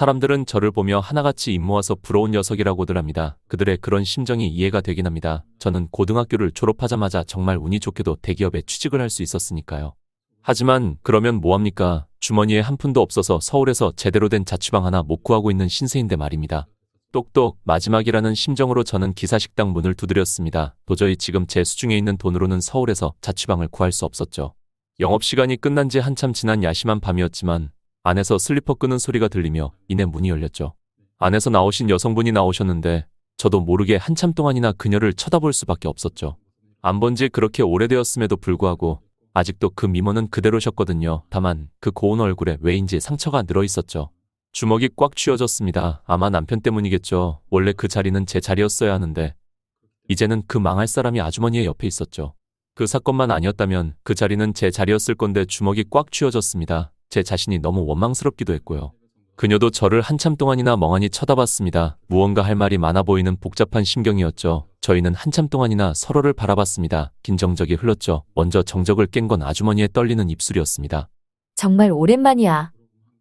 사람들은 저를 보며 하나같이 입모아서 부러운 녀석이라고들 합니다. 그들의 그런 심정이 이해가 되긴 합니다. 저는 고등학교를 졸업하자마자 정말 운이 좋게도 대기업에 취직을 할 수 있었으니까요. 하지만 그러면 뭐합니까? 주머니에 한 푼도 없어서 서울에서 제대로 된 자취방 하나 못 구하고 있는 신세인데 말입니다. 똑똑 마지막이라는 심정으로 저는 기사식당 문을 두드렸습니다. 도저히 지금 제 수중에 있는 돈으로는 서울에서 자취방을 구할 수 없었죠. 영업시간이 끝난 지 한참 지난 야심한 밤이었지만 안에서 슬리퍼 끄는 소리가 들리며 이내 문이 열렸죠. 안에서 나오신 여성분이 나오셨는데 저도 모르게 한참 동안이나 그녀를 쳐다볼 수밖에 없었죠. 안 본 지 그렇게 오래되었음에도 불구하고 아직도 그 미모는 그대로셨거든요. 다만 그 고운 얼굴에 왜인지 상처가 늘어 있었죠. 주먹이 꽉 쥐어졌습니다. 아마 남편 때문이겠죠. 원래 그 자리는 제 자리였어야 하는데 이제는 그 망할 사람이 아주머니의 옆에 있었죠. 그 사건만 아니었다면 그 자리는 제 자리였을 건데 주먹이 꽉 쥐어졌습니다. 제 자신이 너무 원망스럽기도 했고요. 그녀도 저를 한참 동안이나 멍하니 쳐다봤습니다. 무언가 할 말이 많아 보이는 복잡한 심경이었죠. 저희는 한참 동안이나 서로를 바라봤습니다. 긴 정적이 흘렀죠. 먼저 정적을 깬 건 아주머니의 떨리는 입술이었습니다. 정말 오랜만이야.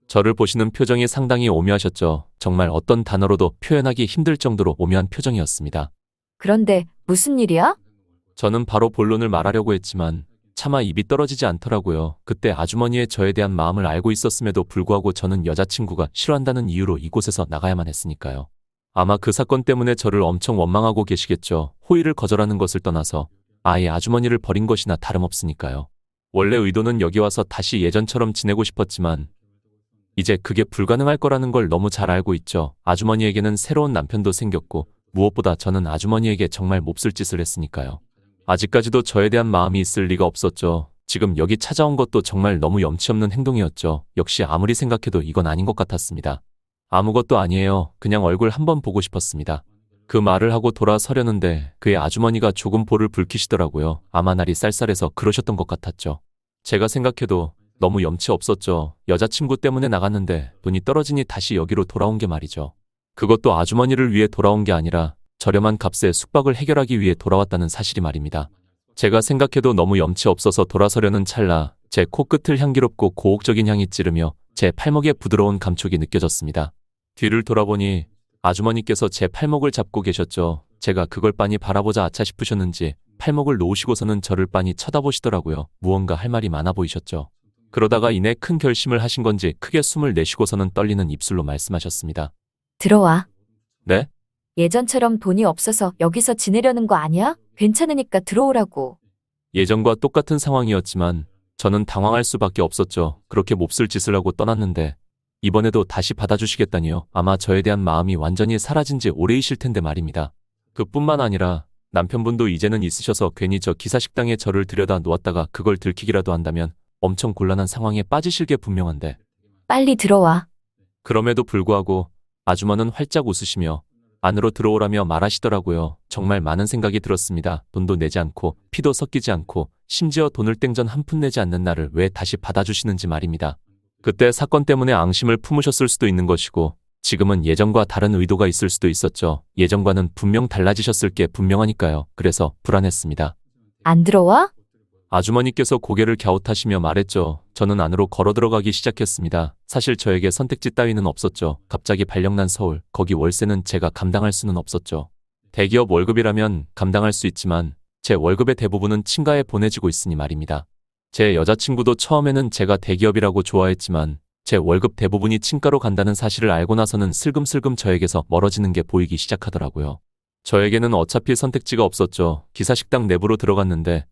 저를 보시는 표정이 상당히 오묘하셨죠. 정말 어떤 단어로도 표현하기 힘들 정도로 오묘한 표정이었습니다. 그런데 무슨 일이야? 저는 바로 본론을 말하려고 했지만 차마 입이 떨어지지 않더라고요. 그때 아주머니의 저에 대한 마음을 알고 있었음에도 불구하고 저는 여자친구가 싫어한다는 이유로 이곳에서 나가야만 했으니까요. 아마 그 사건 때문에 저를 엄청 원망하고 계시겠죠. 호의를 거절하는 것을 떠나서 아예 아주머니를 버린 것이나 다름없으니까요. 원래 의도는 여기 와서 다시 예전처럼 지내고 싶었지만 이제 그게 불가능할 거라는 걸 너무 잘 알고 있죠. 아주머니에게는 새로운 남편도 생겼고 무엇보다 저는 아주머니에게 정말 몹쓸 짓을 했으니까요. 아직까지도 저에 대한 마음이 있을 리가 없었죠. 지금 여기 찾아온 것도 정말 너무 염치 없는 행동이었죠. 역시 아무리 생각해도 이건 아닌 것 같았습니다. 아무것도 아니에요. 그냥 얼굴 한번 보고 싶었습니다. 그 말을 하고 돌아서려는데 그의 아주머니가 조금 볼을 붉히시더라고요. 아마 날이 쌀쌀해서 그러셨던 것 같았죠. 제가 생각해도 너무 염치 없었죠. 여자친구 때문에 나갔는데 돈이 떨어지니 다시 여기로 돌아온 게 말이죠. 그것도 아주머니를 위해 돌아온 게 아니라 저렴한 값에 숙박을 해결하기 위해 돌아왔다는 사실이 말입니다. 제가 생각해도 너무 염치 없어서 돌아서려는 찰나 제 코끝을 향기롭고 고혹적인 향이 찌르며 제 팔목에 부드러운 감촉이 느껴졌습니다. 뒤를 돌아보니 아주머니께서 제 팔목을 잡고 계셨죠. 제가 그걸 빤히 바라보자 아차 싶으셨는지 팔목을 놓으시고서는 저를 빤히 쳐다보시더라고요. 무언가 할 말이 많아 보이셨죠. 그러다가 이내 큰 결심을 하신 건지 크게 숨을 내쉬고서는 떨리는 입술로 말씀하셨습니다. 들어와. 네? 예전처럼 돈이 없어서 여기서 지내려는 거 아니야? 괜찮으니까 들어오라고. 예전과 똑같은 상황이었지만 저는 당황할 수밖에 없었죠. 그렇게 몹쓸 짓을 하고 떠났는데 이번에도 다시 받아주시겠다니요. 아마 저에 대한 마음이 완전히 사라진 지 오래이실 텐데 말입니다. 그뿐만 아니라 남편분도 이제는 있으셔서 괜히 저 기사식당에 저를 들여다 놓았다가 그걸 들키기라도 한다면 엄청 곤란한 상황에 빠지실 게 분명한데. 빨리 들어와. 그럼에도 불구하고 아주머니는 활짝 웃으시며 안으로 들어오라며 말하시더라고요. 정말 많은 생각이 들었습니다. 돈도 내지 않고 피도 섞이지 않고 심지어 돈을 땡전 한 푼 내지 않는 나를 왜 다시 받아주시는지 말입니다. 그때 사건 때문에 앙심을 품으셨을 수도 있는 것이고 지금은 예전과 다른 의도가 있을 수도 있었죠. 예전과는 분명 달라지셨을 게 분명하니까요. 그래서 불안했습니다. 안 들어와? 아주머니께서 고개를 갸웃하시며 말했죠. 저는 안으로 걸어 들어가기 시작했습니다. 사실 저에게 선택지 따위는 없었죠. 갑자기 발령난 서울, 거기 월세는 제가 감당할 수는 없었죠. 대기업 월급이라면 감당할 수 있지만 제 월급의 대부분은 친가에 보내지고 있으니 말입니다. 제 여자친구도 처음에는 제가 대기업이라고 좋아했지만 제 월급 대부분이 친가로 간다는 사실을 알고 나서는 슬금슬금 저에게서 멀어지는 게 보이기 시작하더라고요. 저에게는 어차피 선택지가 없었죠. 기사식당 내부로 들어갔는데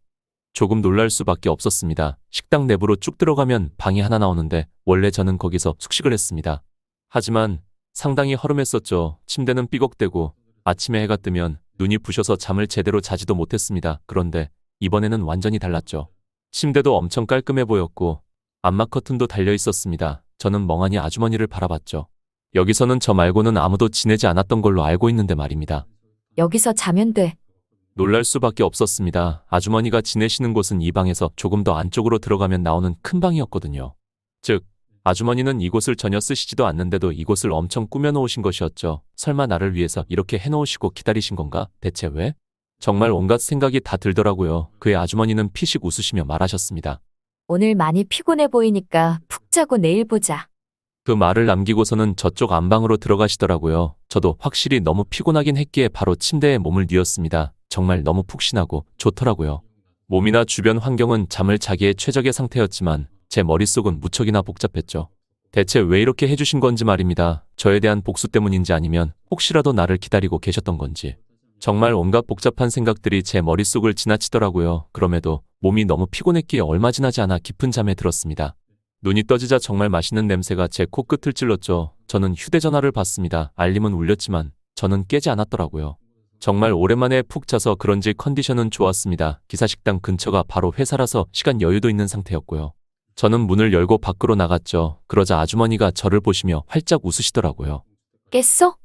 조금 놀랄 수밖에 없었습니다. 식당 내부로 쭉 들어가면 방이 하나 나오는데 원래 저는 거기서 숙식을 했습니다. 하지만 상당히 허름했었죠. 침대는 삐걱대고 아침에 해가 뜨면 눈이 부셔서 잠을 제대로 자지도 못했습니다. 그런데 이번에는 완전히 달랐죠. 침대도 엄청 깔끔해 보였고 암막 커튼도 달려 있었습니다. 저는 멍하니 아주머니를 바라봤죠. 여기서는 저 말고는 아무도 지내지 않았던 걸로 알고 있는데 말입니다. 여기서 자면 돼. 놀랄 수밖에 없었습니다. 아주머니가 지내시는 곳은 이 방에서 조금 더 안쪽으로 들어가면 나오는 큰 방이었거든요. 즉, 아주머니는 이곳을 전혀 쓰시지도 않는데도 이곳을 엄청 꾸며놓으신 것이었죠. 설마 나를 위해서 이렇게 해놓으시고 기다리신 건가? 대체 왜? 정말 온갖 생각이 다 들더라고요. 그의 아주머니는 피식 웃으시며 말하셨습니다. 오늘 많이 피곤해 보이니까 푹 자고 내일 보자. 그 말을 남기고서는 저쪽 안방으로 들어가시더라고요. 저도 확실히 너무 피곤하긴 했기에 바로 침대에 몸을 뉘었습니다. 정말 너무 푹신하고 좋더라고요. 몸이나 주변 환경은 잠을 자기에 최적의 상태였지만 제 머릿속은 무척이나 복잡했죠. 대체 왜 이렇게 해주신 건지 말입니다. 저에 대한 복수 때문인지 아니면 혹시라도 나를 기다리고 계셨던 건지. 정말 온갖 복잡한 생각들이 제 머릿속을 지나치더라고요. 그럼에도 몸이 너무 피곤했기에 얼마 지나지 않아 깊은 잠에 들었습니다. 눈이 떠지자 정말 맛있는 냄새가 제 코끝을 찔렀죠. 저는 휴대전화를 봤습니다. 알림은 울렸지만 저는 깨지 않았더라고요. 정말 오랜만에 푹 자서 그런지 컨디션은 좋았습니다. 기사식당 근처가 바로 회사라서 시간 여유도 있는 상태였고요. 저는 문을 열고 밖으로 나갔죠. 그러자 아주머니가 저를 보시며 활짝 웃으시더라고요. 깼어?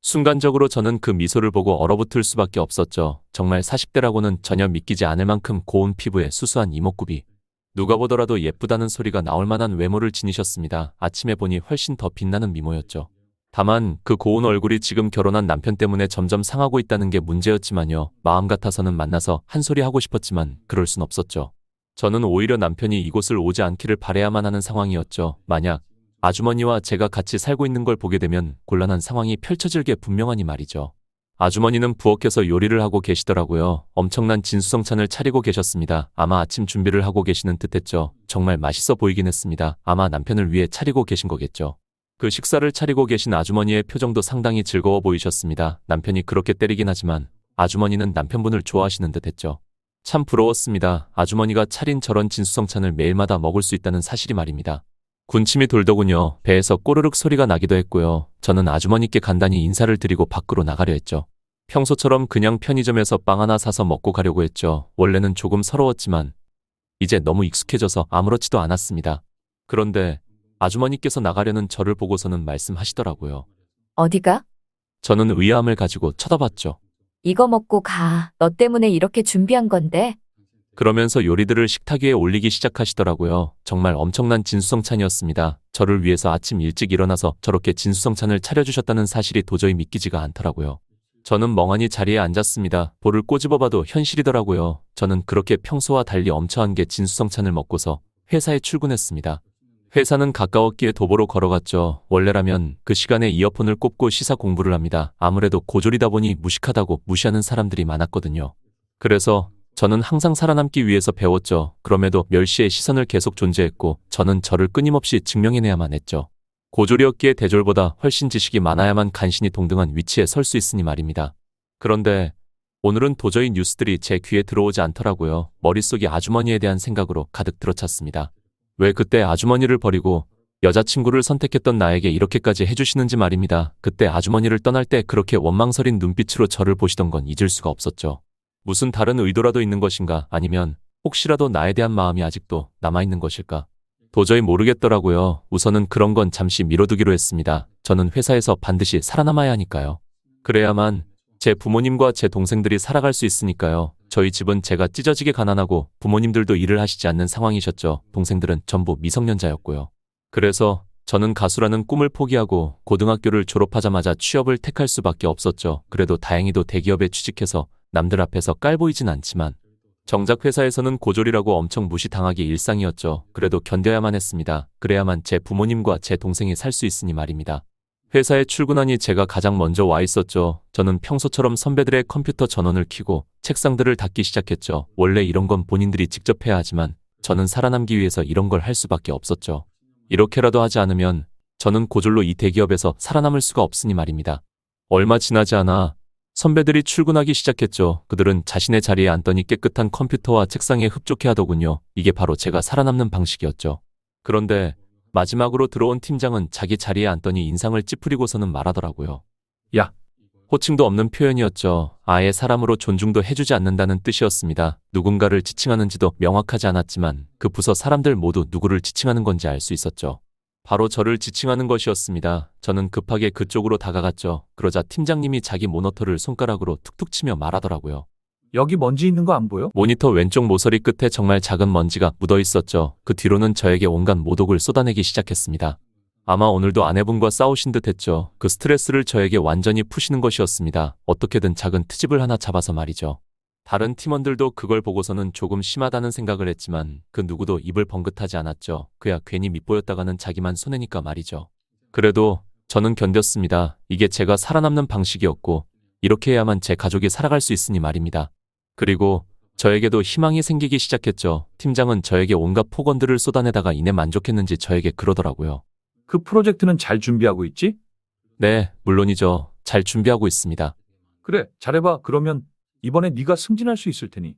순간적으로 저는 그 미소를 보고 얼어붙을 수밖에 없었죠. 정말 40대라고는 전혀 믿기지 않을 만큼 고운 피부에 수수한 이목구비. 누가 보더라도 예쁘다는 소리가 나올 만한 외모를 지니셨습니다. 아침에 보니 훨씬 더 빛나는 미모였죠. 다만 그 고운 얼굴이 지금 결혼한 남편 때문에 점점 상하고 있다는 게 문제였지만요. 마음 같아서는 만나서 한 소리 하고 싶었지만 그럴 순 없었죠. 저는 오히려 남편이 이곳을 오지 않기를 바라야만 하는 상황이었죠. 만약 아주머니와 제가 같이 살고 있는 걸 보게 되면 곤란한 상황이 펼쳐질 게 분명하니 말이죠. 아주머니는 부엌에서 요리를 하고 계시더라고요. 엄청난 진수성찬을 차리고 계셨습니다. 아마 아침 준비를 하고 계시는 듯했죠. 정말 맛있어 보이긴 했습니다. 아마 남편을 위해 차리고 계신 거겠죠. 그 식사를 차리고 계신 아주머니의 표정도 상당히 즐거워 보이셨습니다. 남편이 그렇게 때리긴 하지만 아주머니는 남편분을 좋아하시는 듯했죠. 참 부러웠습니다. 아주머니가 차린 저런 진수성찬을 매일마다 먹을 수 있다는 사실이 말입니다. 군침이 돌더군요. 배에서 꼬르륵 소리가 나기도 했고요. 저는 아주머니께 간단히 인사를 드리고 밖으로 나가려 했죠. 평소처럼 그냥 편의점에서 빵 하나 사서 먹고 가려고 했죠. 원래는 조금 서러웠지만 이제 너무 익숙해져서 아무렇지도 않았습니다. 그런데 아주머니께서 나가려는 저를 보고서는 말씀하시더라고요. 어디가? 저는 의아함을 가지고 쳐다봤죠. 이거 먹고 가. 너 때문에 이렇게 준비한 건데. 그러면서 요리들을 식탁 위에 올리기 시작하시더라고요. 정말 엄청난 진수성찬이었습니다. 저를 위해서 아침 일찍 일어나서 저렇게 진수성찬을 차려주셨다는 사실이 도저히 믿기지가 않더라고요. 저는 멍하니 자리에 앉았습니다. 볼을 꼬집어봐도 현실이더라고요. 저는 그렇게 평소와 달리 엄청한 게 진수성찬을 먹고서 회사에 출근했습니다. 회사는 가까웠기에 도보로 걸어갔죠. 원래라면 그 시간에 이어폰을 꼽고 시사 공부를 합니다. 아무래도 고졸이다 보니 무식하다고 무시하는 사람들이 많았거든요. 그래서 저는 항상 살아남기 위해서 배웠죠. 그럼에도 멸시의 시선을 계속 존재했고 저는 저를 끊임없이 증명해내야만 했죠. 고졸이었기에 대졸보다 훨씬 지식이 많아야만 간신히 동등한 위치에 설 수 있으니 말입니다. 그런데 오늘은 도저히 뉴스들이 제 귀에 들어오지 않더라고요. 머릿속이 아주머니에 대한 생각으로 가득 들어찼습니다. 왜 그때 아주머니를 버리고 여자친구를 선택했던 나에게 이렇게까지 해주시는지 말입니다. 그때 아주머니를 떠날 때 그렇게 원망스린 눈빛으로 저를 보시던 건 잊을 수가 없었죠. 무슨 다른 의도라도 있는 것인가? 아니면 혹시라도 나에 대한 마음이 아직도 남아있는 것일까? 도저히 모르겠더라고요. 우선은 그런 건 잠시 미뤄두기로 했습니다. 저는 회사에서 반드시 살아남아야 하니까요. 그래야만 제 부모님과 제 동생들이 살아갈 수 있으니까요. 저희 집은 제가 찢어지게 가난하고 부모님들도 일을 하시지 않는 상황이셨죠. 동생들은 전부 미성년자였고요. 그래서 저는 가수라는 꿈을 포기하고 고등학교를 졸업하자마자 취업을 택할 수밖에 없었죠. 그래도 다행히도 대기업에 취직해서 남들 앞에서 깔보이진 않지만 정작 회사에서는 고졸이라고 엄청 무시당하기 일상이었죠. 그래도 견뎌야만 했습니다. 그래야만 제 부모님과 제 동생이 살 수 있으니 말입니다. 회사에 출근하니 제가 가장 먼저 와 있었죠. 저는 평소처럼 선배들의 컴퓨터 전원을 켜고 책상들을 닦기 시작했죠. 원래 이런 건 본인들이 직접 해야 하지만 저는 살아남기 위해서 이런 걸 할 수밖에 없었죠. 이렇게라도 하지 않으면 저는 고졸로 이 대기업에서 살아남을 수가 없으니 말입니다. 얼마 지나지 않아 선배들이 출근하기 시작했죠. 그들은 자신의 자리에 앉더니 깨끗한 컴퓨터와 책상에 흡족해 하더군요. 이게 바로 제가 살아남는 방식이었죠. 그런데 마지막으로 들어온 팀장은 자기 자리에 앉더니 인상을 찌푸리고서는 말하더라고요. 야! 호칭도 없는 표현이었죠. 아예 사람으로 존중도 해주지 않는다는 뜻이었습니다. 누군가를 지칭하는지도 명확하지 않았지만 그 부서 사람들 모두 누구를 지칭하는 건지 알 수 있었죠. 바로 저를 지칭하는 것이었습니다. 저는 급하게 그쪽으로 다가갔죠. 그러자 팀장님이 자기 모니터를 손가락으로 툭툭 치며 말하더라고요. 여기 먼지 있는 거 안 보여? 모니터 왼쪽 모서리 끝에 정말 작은 먼지가 묻어 있었죠. 그 뒤로는 저에게 온갖 모독을 쏟아내기 시작했습니다. 아마 오늘도 아내분과 싸우신 듯 했죠. 그 스트레스를 저에게 완전히 푸시는 것이었습니다. 어떻게든 작은 트집을 하나 잡아서 말이죠. 다른 팀원들도 그걸 보고서는 조금 심하다는 생각을 했지만 그 누구도 입을 번긋하지 않았죠. 그야 괜히 밉보였다가는 자기만 손해니까 말이죠. 그래도 저는 견뎠습니다. 이게 제가 살아남는 방식이었고, 이렇게 해야만 제 가족이 살아갈 수 있으니 말입니다. 그리고 저에게도 희망이 생기기 시작했죠. 팀장은 저에게 온갖 폭언들을 쏟아내다가 이내 만족했는지 저에게 그러더라고요. 그 프로젝트는 잘 준비하고 있지? 네, 물론이죠. 잘 준비하고 있습니다. 그래, 잘해봐. 그러면 이번에 네가 승진할 수 있을 테니.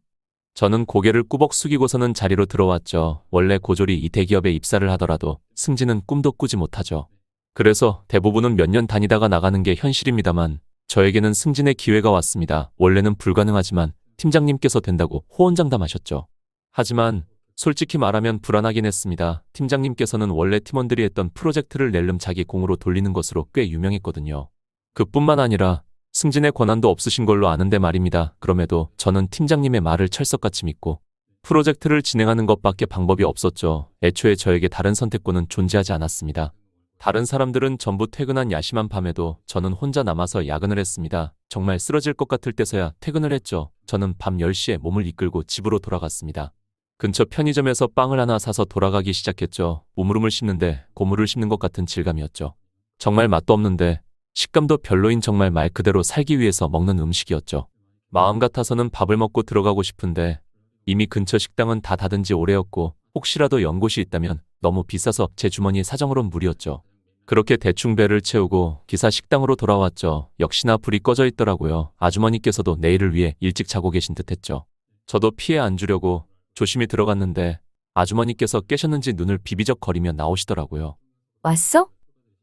저는 고개를 꾸벅 숙이고서는 자리로 들어왔죠. 원래 고졸이 이 대기업에 입사를 하더라도 승진은 꿈도 꾸지 못하죠. 그래서 대부분은 몇 년 다니다가 나가는 게 현실입니다만 저에게는 승진의 기회가 왔습니다. 원래는 불가능하지만 팀장님께서 된다고 호언장담하셨죠. 하지만 솔직히 말하면 불안하긴 했습니다. 팀장님께서는 원래 팀원들이 했던 프로젝트를 낼름 자기 공으로 돌리는 것으로 꽤 유명했거든요. 그뿐만 아니라 승진의 권한도 없으신 걸로 아는데 말입니다. 그럼에도 저는 팀장님의 말을 철석같이 믿고 프로젝트를 진행하는 것밖에 방법이 없었죠. 애초에 저에게 다른 선택권은 존재하지 않았습니다. 다른 사람들은 전부 퇴근한 야심한 밤에도 저는 혼자 남아서 야근을 했습니다. 정말 쓰러질 것 같을 때서야 퇴근을 했죠. 저는 밤 10시에 몸을 이끌고 집으로 돌아갔습니다. 근처 편의점에서 빵을 하나 사서 돌아가기 시작했죠. 우물우물 씹는데 고물을 씹는 것 같은 질감이었죠. 정말 맛도 없는데 식감도 별로인 정말 말 그대로 살기 위해서 먹는 음식이었죠. 마음 같아서는 밥을 먹고 들어가고 싶은데 이미 근처 식당은 다 닫은 지 오래였고 혹시라도 연 곳이 있다면 너무 비싸서 제 주머니에 사정으론 무리였죠. 그렇게 대충 배를 채우고 기사 식당으로 돌아왔죠. 역시나 불이 꺼져 있더라고요. 아주머니께서도 내일을 위해 일찍 자고 계신 듯했죠. 저도 피해 안 주려고 조심히 들어갔는데 아주머니께서 깨셨는지 눈을 비비적거리며 나오시더라고요. 왔어?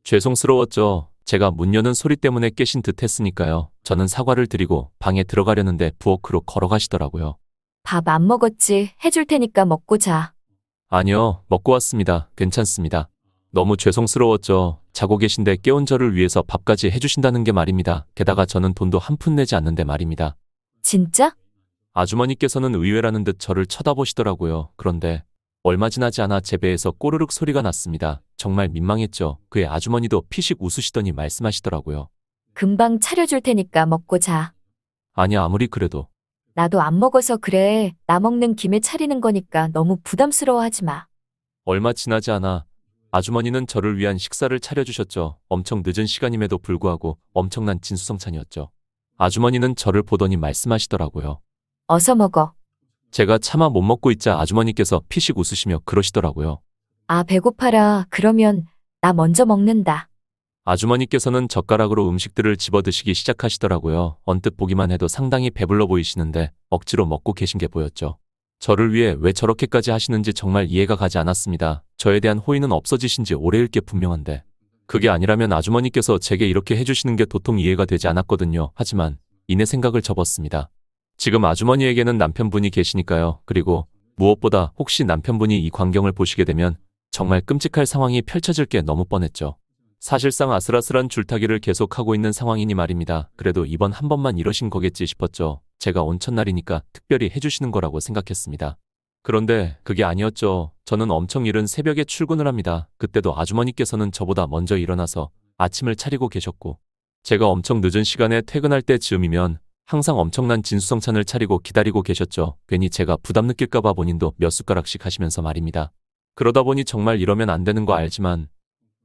죄송스러웠죠. 제가 문 여는 소리 때문에 깨신 듯 했으니까요. 저는 사과를 드리고 방에 들어가려는데 부엌으로 걸어가시더라고요. 밥 안 먹었지. 해줄 테니까 먹고 자. 아니요, 먹고 왔습니다. 괜찮습니다. 너무 죄송스러웠죠. 자고 계신데 깨운 저를 위해서 밥까지 해주신다는 게 말입니다. 게다가 저는 돈도 한 푼 내지 않는데 말입니다. 진짜? 아주머니께서는 의외라는 듯 저를 쳐다보시더라고요. 그런데 얼마 지나지 않아 제 배에서 꼬르륵 소리가 났습니다. 정말 민망했죠. 그의 아주머니도 피식 웃으시더니 말씀하시더라고요. 금방 차려줄 테니까 먹고 자. 아니, 아무리 그래도. 나도 안 먹어서 그래. 나 먹는 김에 차리는 거니까 너무 부담스러워하지 마. 얼마 지나지 않아 아주머니는 저를 위한 식사를 차려주셨죠. 엄청 늦은 시간임에도 불구하고 엄청난 진수성찬이었죠. 아주머니는 저를 보더니 말씀하시더라고요. 어서 먹어. 제가 차마 못 먹고 있자 아주머니께서 피식 웃으시며 그러시더라고요. 아, 배고파라. 그러면 나 먼저 먹는다. 아주머니께서는 젓가락으로 음식들을 집어 드시기 시작하시더라고요. 언뜻 보기만 해도 상당히 배불러 보이시는데 억지로 먹고 계신 게 보였죠. 저를 위해 왜 저렇게까지 하시는지 정말 이해가 가지 않았습니다. 저에 대한 호의는 없어지신 지 오래일 게 분명한데 그게 아니라면 아주머니께서 제게 이렇게 해주시는 게 도통 이해가 되지 않았거든요. 하지만 이내 생각을 접었습니다. 지금 아주머니에게는 남편분이 계시니까요. 그리고 무엇보다 혹시 남편분이 이 광경을 보시게 되면 정말 끔찍할 상황이 펼쳐질 게 너무 뻔했죠. 사실상 아슬아슬한 줄타기를 계속하고 있는 상황이니 말입니다. 그래도 이번 한 번만 이러신 거겠지 싶었죠. 제가 온 첫날이니까 특별히 해주시는 거라고 생각했습니다. 그런데 그게 아니었죠. 저는 엄청 이른 새벽에 출근을 합니다. 그때도 아주머니께서는 저보다 먼저 일어나서 아침을 차리고 계셨고 제가 엄청 늦은 시간에 퇴근할 때쯤이면 항상 엄청난 진수성찬을 차리고 기다리고 계셨죠. 괜히 제가 부담 느낄까봐 본인도 몇 숟가락씩 하시면서 말입니다. 그러다 보니 정말 이러면 안 되는 거 알지만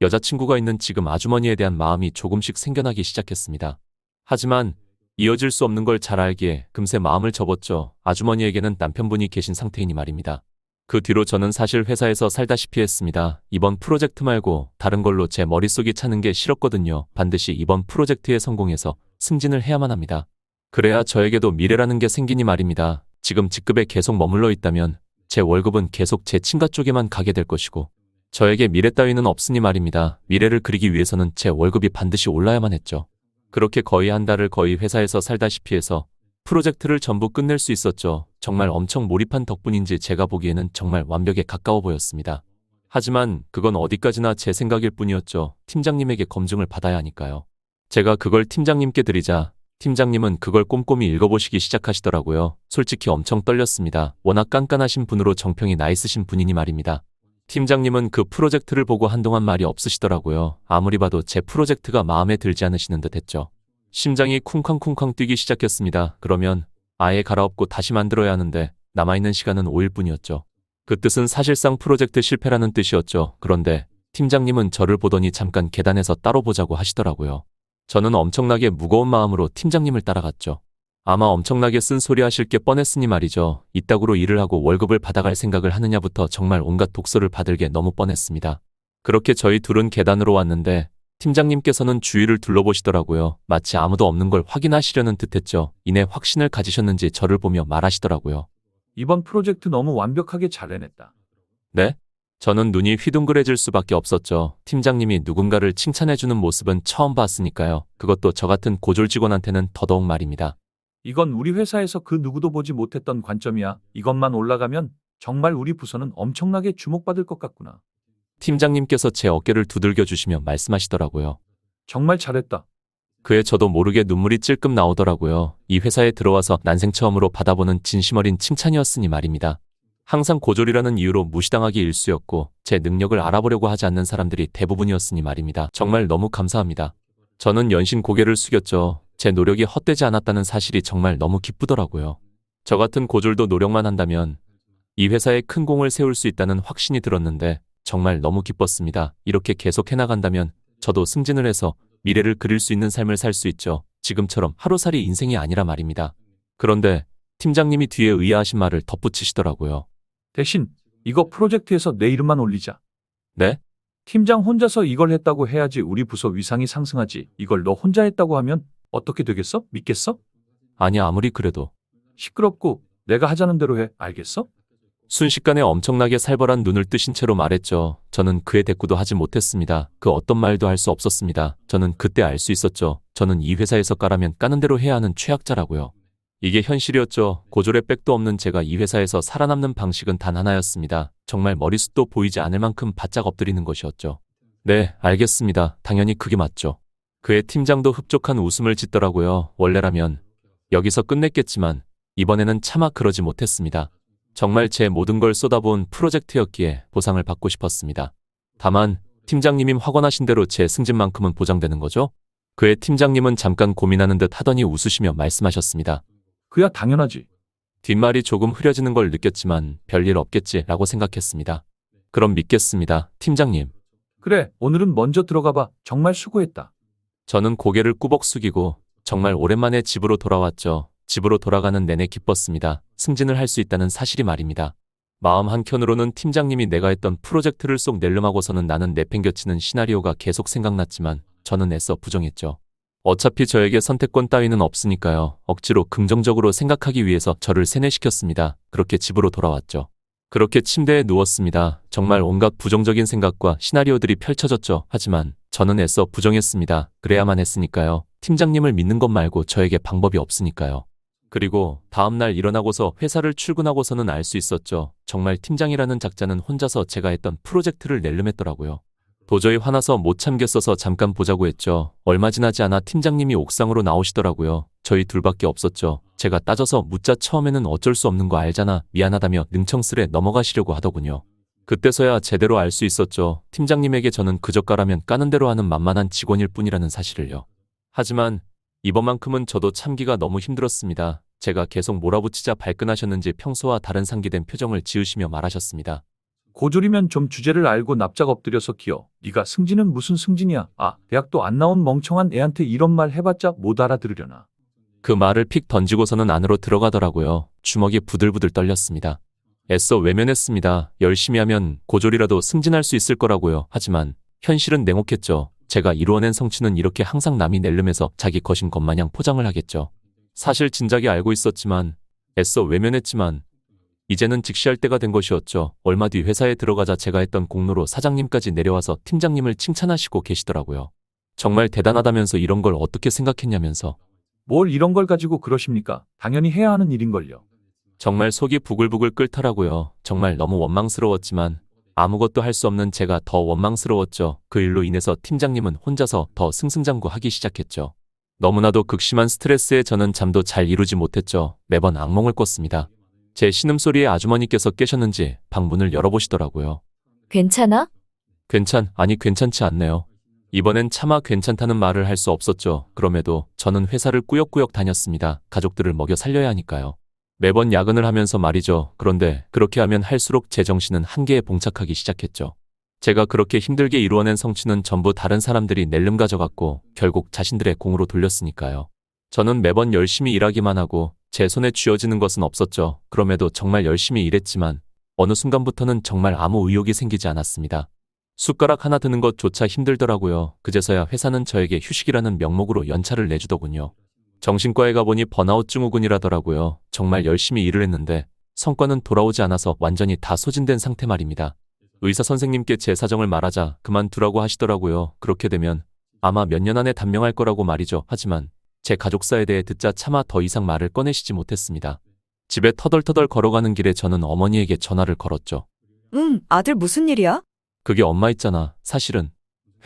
여자친구가 있는 지금 아주머니에 대한 마음이 조금씩 생겨나기 시작했습니다. 하지만 이어질 수 없는 걸 잘 알기에 금세 마음을 접었죠. 아주머니에게는 남편분이 계신 상태이니 말입니다. 그 뒤로 저는 사실 회사에서 살다시피 했습니다. 이번 프로젝트 말고 다른 걸로 제 머릿속이 차는 게 싫었거든요. 반드시 이번 프로젝트에 성공해서 승진을 해야만 합니다. 그래야 저에게도 미래라는 게 생기니 말입니다. 지금 직급에 계속 머물러 있다면 제 월급은 계속 제 친가 쪽에만 가게 될 것이고 저에게 미래 따위는 없으니 말입니다. 미래를 그리기 위해서는 제 월급이 반드시 올라야만 했죠. 그렇게 거의 한 달을 거의 회사에서 살다시피 해서 프로젝트를 전부 끝낼 수 있었죠. 정말 엄청 몰입한 덕분인지 제가 보기에는 정말 완벽에 가까워 보였습니다. 하지만 그건 어디까지나 제 생각일 뿐이었죠. 팀장님에게 검증을 받아야 하니까요. 제가 그걸 팀장님께 드리자 팀장님은 그걸 꼼꼼히 읽어보시기 시작하시더라고요. 솔직히 엄청 떨렸습니다. 워낙 깐깐하신 분으로 정평이 나 있으신 분이니 말입니다. 팀장님은 그 프로젝트를 보고 한동안 말이 없으시더라고요. 아무리 봐도 제 프로젝트가 마음에 들지 않으시는 듯 했죠. 심장이 쿵쾅쿵쾅 뛰기 시작했습니다. 그러면 아예 갈아엎고 다시 만들어야 하는데 남아있는 시간은 5일 뿐이었죠. 그 뜻은 사실상 프로젝트 실패라는 뜻이었죠. 그런데 팀장님은 저를 보더니 잠깐 계단에서 따로 보자고 하시더라고요. 저는 엄청나게 무거운 마음으로 팀장님을 따라갔죠. 아마 엄청나게 쓴소리 하실 게 뻔했으니 말이죠. 이따구로 일을 하고 월급을 받아갈 생각을 하느냐부터 정말 온갖 독소를 받을 게 너무 뻔했습니다. 그렇게 저희 둘은 계단으로 왔는데 팀장님께서는 주위를 둘러보시더라고요. 마치 아무도 없는 걸 확인하시려는 듯했죠. 이내 확신을 가지셨는지 저를 보며 말하시더라고요. 이번 프로젝트 너무 완벽하게 잘 해냈다. 네? 저는 눈이 휘둥그레질 수밖에 없었죠. 팀장님이 누군가를 칭찬해주는 모습은 처음 봤으니까요. 그것도 저 같은 고졸 직원한테는 더더욱 말입니다. 이건 우리 회사에서 그 누구도 보지 못했던 관점이야. 이것만 올라가면 정말 우리 부서는 엄청나게 주목받을 것 같구나. 팀장님께서 제 어깨를 두들겨 주시며 말씀하시더라고요. 정말 잘했다. 그에 저도 모르게 눈물이 찔끔 나오더라고요. 이 회사에 들어와서 난생 처음으로 받아보는 진심 어린 칭찬이었으니 말입니다. 항상 고졸이라는 이유로 무시당하기 일쑤였고 제 능력을 알아보려고 하지 않는 사람들이 대부분이었으니 말입니다. 정말 너무 감사합니다. 저는 연신 고개를 숙였죠. 제 노력이 헛되지 않았다는 사실이 정말 너무 기쁘더라고요. 저 같은 고졸도 노력만 한다면 이 회사에 큰 공을 세울 수 있다는 확신이 들었는데 정말 너무 기뻤습니다. 이렇게 계속 해나간다면 저도 승진을 해서 미래를 그릴 수 있는 삶을 살 수 있죠. 지금처럼 하루살이 인생이 아니라 말입니다. 그런데 팀장님이 뒤에 의아하신 말을 덧붙이시더라고요. 대신 이거 프로젝트에서 내 이름만 올리자. 네? 팀장 혼자서 이걸 했다고 해야지 우리 부서 위상이 상승하지. 이걸 너 혼자 했다고 하면 어떻게 되겠어? 믿겠어? 아니 아무리 그래도. 시끄럽고 내가 하자는 대로 해. 알겠어? 순식간에 엄청나게 살벌한 눈을 뜨신 채로 말했죠. 저는 그의 대꾸도 하지 못했습니다. 그 어떤 말도 할 수 없었습니다. 저는 그때 알 수 있었죠. 저는 이 회사에서 까라면 까는 대로 해야 하는 최악자라고요. 이게 현실이었죠. 고졸의 백도 없는 제가 이 회사에서 살아남는 방식은 단 하나였습니다. 정말 머리숱도 보이지 않을 만큼 바짝 엎드리는 것이었죠. 네, 알겠습니다. 당연히 그게 맞죠. 그의 팀장도 흡족한 웃음을 짓더라고요. 원래라면 여기서 끝냈겠지만 이번에는 차마 그러지 못했습니다. 정말 제 모든 걸 쏟아부은 프로젝트였기에 보상을 받고 싶었습니다. 다만 팀장님이 확언하신 대로 제 승진만큼은 보장되는 거죠? 그의 팀장님은 잠깐 고민하는 듯 하더니 웃으시며 말씀하셨습니다. 그야 당연하지. 뒷말이 조금 흐려지는 걸 느꼈지만 별일 없겠지라고 생각했습니다. 그럼 믿겠습니다, 팀장님. 그래, 오늘은 먼저 들어가 봐. 정말 수고했다. 저는 고개를 꾸벅 숙이고 정말 오랜만에 집으로 돌아왔죠. 집으로 돌아가는 내내 기뻤습니다. 승진을 할 수 있다는 사실이 말입니다. 마음 한켠으로는 팀장님이 내가 했던 프로젝트를 쏙 낼름하고서는 나는 내팽겨치는 시나리오가 계속 생각났지만 저는 애써 부정했죠. 어차피 저에게 선택권 따위는 없으니까요. 억지로 긍정적으로 생각하기 위해서 저를 세뇌시켰습니다. 그렇게 집으로 돌아왔죠. 그렇게 침대에 누웠습니다. 정말 온갖 부정적인 생각과 시나리오들이 펼쳐졌죠. 하지만 저는 애써 부정했습니다. 그래야만 했으니까요. 팀장님을 믿는 것 말고 저에게 방법이 없으니까요. 그리고 다음날 일어나고서 회사를 출근하고서는 알 수 있었죠. 정말 팀장이라는 작자는 혼자서 제가 했던 프로젝트를 낼름했더라고요. 도저히 화나서 못 참겠어서 잠깐 보자고 했죠. 얼마 지나지 않아 팀장님이 옥상으로 나오시더라고요. 저희 둘밖에 없었죠. 제가 따져서 묻자 처음에는 어쩔 수 없는 거 알잖아. 미안하다며 능청스레 넘어가시려고 하더군요. 그때서야 제대로 알 수 있었죠. 팀장님에게 저는 그저 까라면 까는 대로 하는 만만한 직원일 뿐이라는 사실을요. 하지만 이번만큼은 저도 참기가 너무 힘들었습니다. 제가 계속 몰아붙이자 발끈하셨는지 평소와 다른 상기된 표정을 지으시며 말하셨습니다. 고졸이면 좀 주제를 알고 납작 엎드려서 기어. 네가 승진은 무슨 승진이야. 아, 대학도 안 나온 멍청한 애한테 이런 말 해봤자 못 알아들으려나. 그 말을 픽 던지고서는 안으로 들어가더라고요. 주먹이 부들부들 떨렸습니다. 애써 외면했습니다. 열심히 하면 고졸이라도 승진할 수 있을 거라고요. 하지만 현실은 냉혹했죠. 제가 이루어낸 성취는 이렇게 항상 남이 낼름해서 자기 것인 것 마냥 포장을 하겠죠. 사실 진작에 알고 있었지만 애써 외면했지만 이제는 직시할 때가 된 것이었죠. 얼마 뒤 회사에 들어가자 제가 했던 공로로 사장님까지 내려와서 팀장님을 칭찬하시고 계시더라고요. 정말 대단하다면서 이런 걸 어떻게 생각했냐면서. 뭘 이런 걸 가지고 그러십니까? 당연히 해야 하는 일인걸요. 정말 속이 부글부글 끓더라고요. 정말 너무 원망스러웠지만 아무것도 할 수 없는 제가 더 원망스러웠죠. 그 일로 인해서 팀장님은 혼자서 더 승승장구하기 시작했죠. 너무나도 극심한 스트레스에 저는 잠도 잘 이루지 못했죠. 매번 악몽을 꿨습니다. 제 신음소리에 아주머니께서 깨셨는지 방 문을 열어보시더라고요. 괜찮아? 아니 괜찮지 않네요. 이번엔 차마 괜찮다는 말을 할 수 없었죠. 그럼에도 저는 회사를 꾸역꾸역 다녔습니다. 가족들을 먹여 살려야 하니까요. 매번 야근을 하면서 말이죠. 그런데 그렇게 하면 할수록 제 정신은 한계에 봉착하기 시작했죠. 제가 그렇게 힘들게 이루어낸 성취는 전부 다른 사람들이 낼름 가져갔고 결국 자신들의 공으로 돌렸으니까요. 저는 매번 열심히 일하기만 하고 제 손에 쥐어지는 것은 없었죠. 그럼에도 정말 열심히 일했지만 어느 순간부터는 정말 아무 의욕이 생기지 않았습니다. 숟가락 하나 드는 것조차 힘들더라고요. 그제서야 회사는 저에게 휴식이라는 명목으로 연차를 내주더군요. 정신과에 가보니 번아웃 증후군이라더라고요. 정말 열심히 일을 했는데 성과는 돌아오지 않아서 완전히 다 소진된 상태 말입니다. 의사 선생님께 제 사정을 말하자 그만두라고 하시더라고요. 그렇게 되면 아마 몇 년 안에 단명할 거라고 말이죠. 하지만 제 가족사에 대해 듣자 차마 더 이상 말을 꺼내시지 못했습니다. 집에 터덜터덜 걸어가는 길에 저는 어머니에게 전화를 걸었죠. 아들 무슨 일이야? 그게 엄마 있잖아. 사실은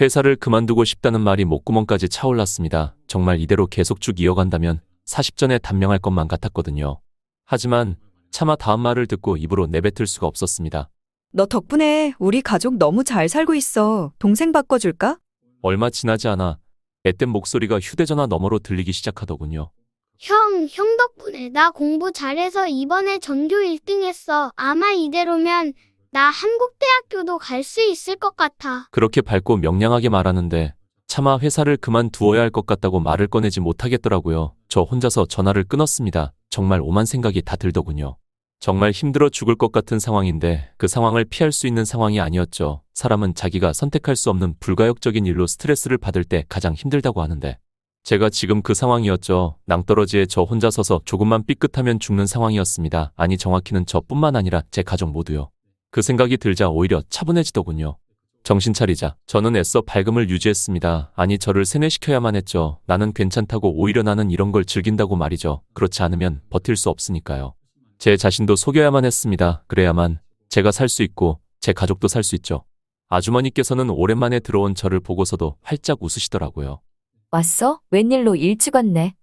회사를 그만두고 싶다는 말이 목구멍까지 차올랐습니다. 정말 이대로 계속 쭉 이어간다면 40전에 단명할 것만 같았거든요. 하지만 차마 다음 말을 듣고 입으로 내뱉을 수가 없었습니다. 너 덕분에 우리 가족 너무 잘 살고 있어. 동생 바꿔줄까? 얼마 지나지 않아 앳된 목소리가 휴대전화 너머로 들리기 시작하더군요. 형 덕분에 나 공부 잘해서 이번에 전교 1등 했어. 아마 이대로면 나 한국대학교도 갈 수 있을 것 같아. 그렇게 밝고 명량하게 말하는데 차마 회사를 그만두어야 할 것 같다고 말을 꺼내지 못하겠더라고요. 저 혼자서 전화를 끊었습니다. 정말 오만 생각이 다 들더군요. 정말 힘들어 죽을 것 같은 상황인데 그 상황을 피할 수 있는 상황이 아니었죠. 사람은 자기가 선택할 수 없는 불가역적인 일로 스트레스를 받을 때 가장 힘들다고 하는데 제가 지금 그 상황이었죠. 낭떠러지에 저 혼자 서서 조금만 삐끗하면 죽는 상황이었습니다. 아니 정확히는 저뿐만 아니라 제 가족 모두요. 그 생각이 들자 오히려 차분해지더군요. 정신 차리자. 저는 애써 밝음을 유지했습니다. 아니 저를 세뇌시켜야만 했죠. 나는 괜찮다고 오히려 나는 이런 걸 즐긴다고 말이죠. 그렇지 않으면 버틸 수 없으니까요. 제 자신도 속여야만 했습니다. 그래야만 제가 살 수 있고 제 가족도 살 수 있죠. 아주머니께서는 오랜만에 들어온 저를 보고서도 활짝 웃으시더라고요. 왔어? 웬일로 일찍 왔네.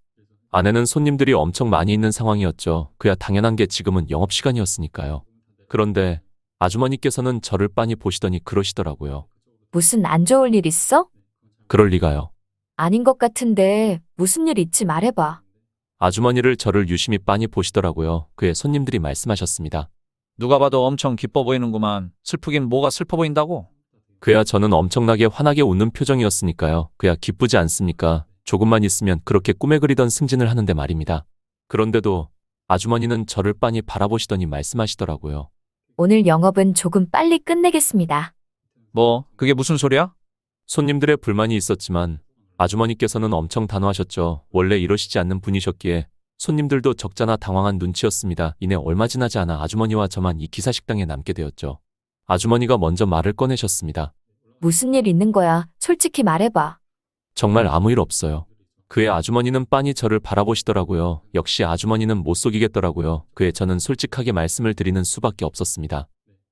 아내는 손님들이 엄청 많이 있는 상황이었죠. 그야 당연한 게 지금은 영업시간이었으니까요. 그런데 아주머니께서는 저를 빤히 보시더니 그러시더라고요. 무슨 안 좋을 일 있어? 그럴 리가요. 아닌 것 같은데 무슨 일 있지 말해봐. 아주머니를 저를 유심히 빤히 보시더라고요. 그의 손님들이 말씀하셨습니다. 누가 봐도 엄청 기뻐 보이는구만. 슬프긴 뭐가 슬퍼 보인다고? 그야 저는 엄청나게 환하게 웃는 표정이었으니까요. 그야 기쁘지 않습니까? 조금만 있으면 그렇게 꿈에 그리던 승진을 하는데 말입니다. 그런데도 아주머니는 저를 빤히 바라보시더니 말씀하시더라고요. 오늘 영업은 조금 빨리 끝내겠습니다. 뭐, 그게 무슨 소리야? 손님들의 불만이 있었지만 아주머니께서는 엄청 단호하셨죠. 원래 이러시지 않는 분이셨기에 손님들도 적잖아 당황한 눈치였습니다. 이내 얼마 지나지 않아 아주머니와 저만 이 기사식당에 남게 되었죠. 아주머니가 먼저 말을 꺼내셨습니다. 무슨 일 있는 거야? 솔직히 말해봐. 정말 아무 일 없어요. 그의 아주머니는 빤히 저를 바라보시더라고요. 역시 아주머니는 못 속이겠더라고요. 그에 저는 솔직하게 말씀을 드리는 수밖에 없었습니다.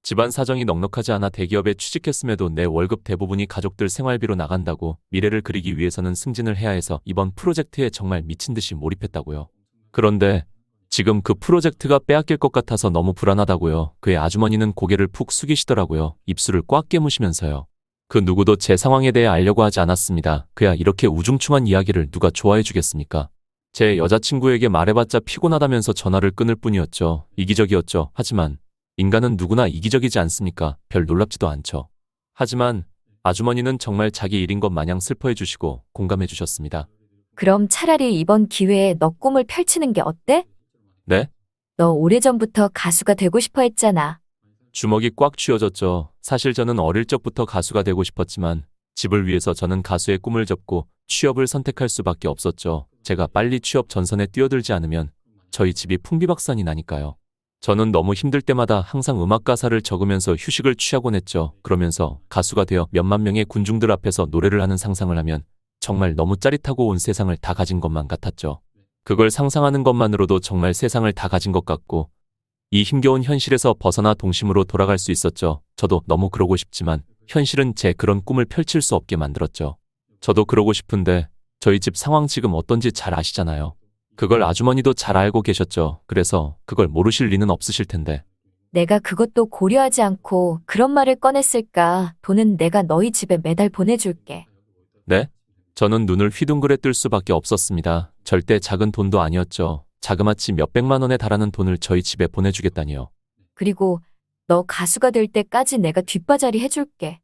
집안 사정이 넉넉하지 않아 대기업에 취직했음에도 내 월급 대부분이 가족들 생활비로 나간다고 미래를 그리기 위해서는 승진을 해야 해서 이번 프로젝트에 정말 미친 듯이 몰입했다고요. 그런데 지금 그 프로젝트가 빼앗길 것 같아서 너무 불안하다고요. 그의 아주머니는 고개를 푹 숙이시더라고요. 입술을 꽉 깨무시면서요. 그 누구도 제 상황에 대해 알려고 하지 않았습니다. 그야 이렇게 우중충한 이야기를 누가 좋아해 주겠습니까? 제 여자친구에게 말해봤자 피곤하다면서 전화를 끊을 뿐이었죠. 이기적이었죠. 하지만 인간은 누구나 이기적이지 않습니까? 별 놀랍지도 않죠. 하지만 아주머니는 정말 자기 일인 것 마냥 슬퍼해 주시고 공감해 주셨습니다. 그럼 차라리 이번 기회에 너 꿈을 펼치는 게 어때? 네? 너 오래전부터 가수가 되고 싶어 했잖아. 주먹이 꽉 쥐어졌죠. 사실 저는 어릴 적부터 가수가 되고 싶었지만 집을 위해서 저는 가수의 꿈을 접고 취업을 선택할 수밖에 없었죠. 제가 빨리 취업 전선에 뛰어들지 않으면 저희 집이 풍비박산이 나니까요. 저는 너무 힘들 때마다 항상 음악 가사를 적으면서 휴식을 취하곤 했죠. 그러면서 가수가 되어 몇만 명의 군중들 앞에서 노래를 하는 상상을 하면 정말 너무 짜릿하고 온 세상을 다 가진 것만 같았죠. 그걸 상상하는 것만으로도 정말 세상을 다 가진 것 같고 이 힘겨운 현실에서 벗어나 동심으로 돌아갈 수 있었죠. 저도 너무 그러고 싶지만 현실은 제 그런 꿈을 펼칠 수 없게 만들었죠. 저도 그러고 싶은데 저희 집 상황 지금 어떤지 잘 아시잖아요. 그걸 아주머니도 잘 알고 계셨죠. 그래서 그걸 모르실 리는 없으실 텐데. 내가 그것도 고려하지 않고 그런 말을 꺼냈을까? 돈은 내가 너희 집에 매달 보내줄게. 네? 저는 눈을 휘둥그레 뜰 수밖에 없었습니다. 절대 작은 돈도 아니었죠. 자그마치 몇백만 원에 달하는 돈을 저희 집에 보내주겠다니요. 그리고 너 가수가 될 때까지 내가 뒷바자리 해줄게.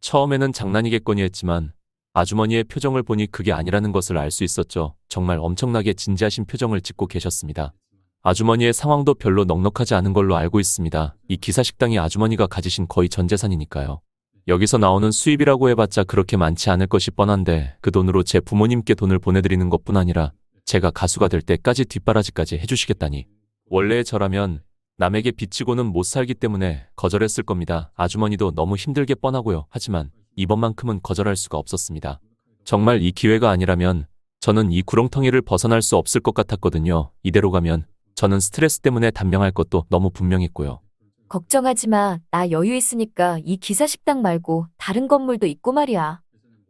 처음에는 장난이겠거니 했지만 아주머니의 표정을 보니 그게 아니라는 것을 알 수 있었죠. 정말 엄청나게 진지하신 표정을 짓고 계셨습니다. 아주머니의 상황도 별로 넉넉하지 않은 걸로 알고 있습니다. 이 기사식당이 아주머니가 가지신 거의 전 재산이니까요. 여기서 나오는 수입이라고 해봤자 그렇게 많지 않을 것이 뻔한데 그 돈으로 제 부모님께 돈을 보내드리는 것뿐 아니라 제가 가수가 될 때까지 뒷바라지까지 해주시겠다니. 원래 저라면 남에게 빚지고는 못 살기 때문에 거절했을 겁니다. 아주머니도 너무 힘들게 뻔하고요. 하지만 이번만큼은 거절할 수가 없었습니다. 정말 이 기회가 아니라면 저는 이 구렁텅이를 벗어날 수 없을 것 같았거든요. 이대로 가면 저는 스트레스 때문에 단명할 것도 너무 분명했고요. 걱정하지 마. 나 여유 있으니까 이 기사식당 말고 다른 건물도 있고 말이야.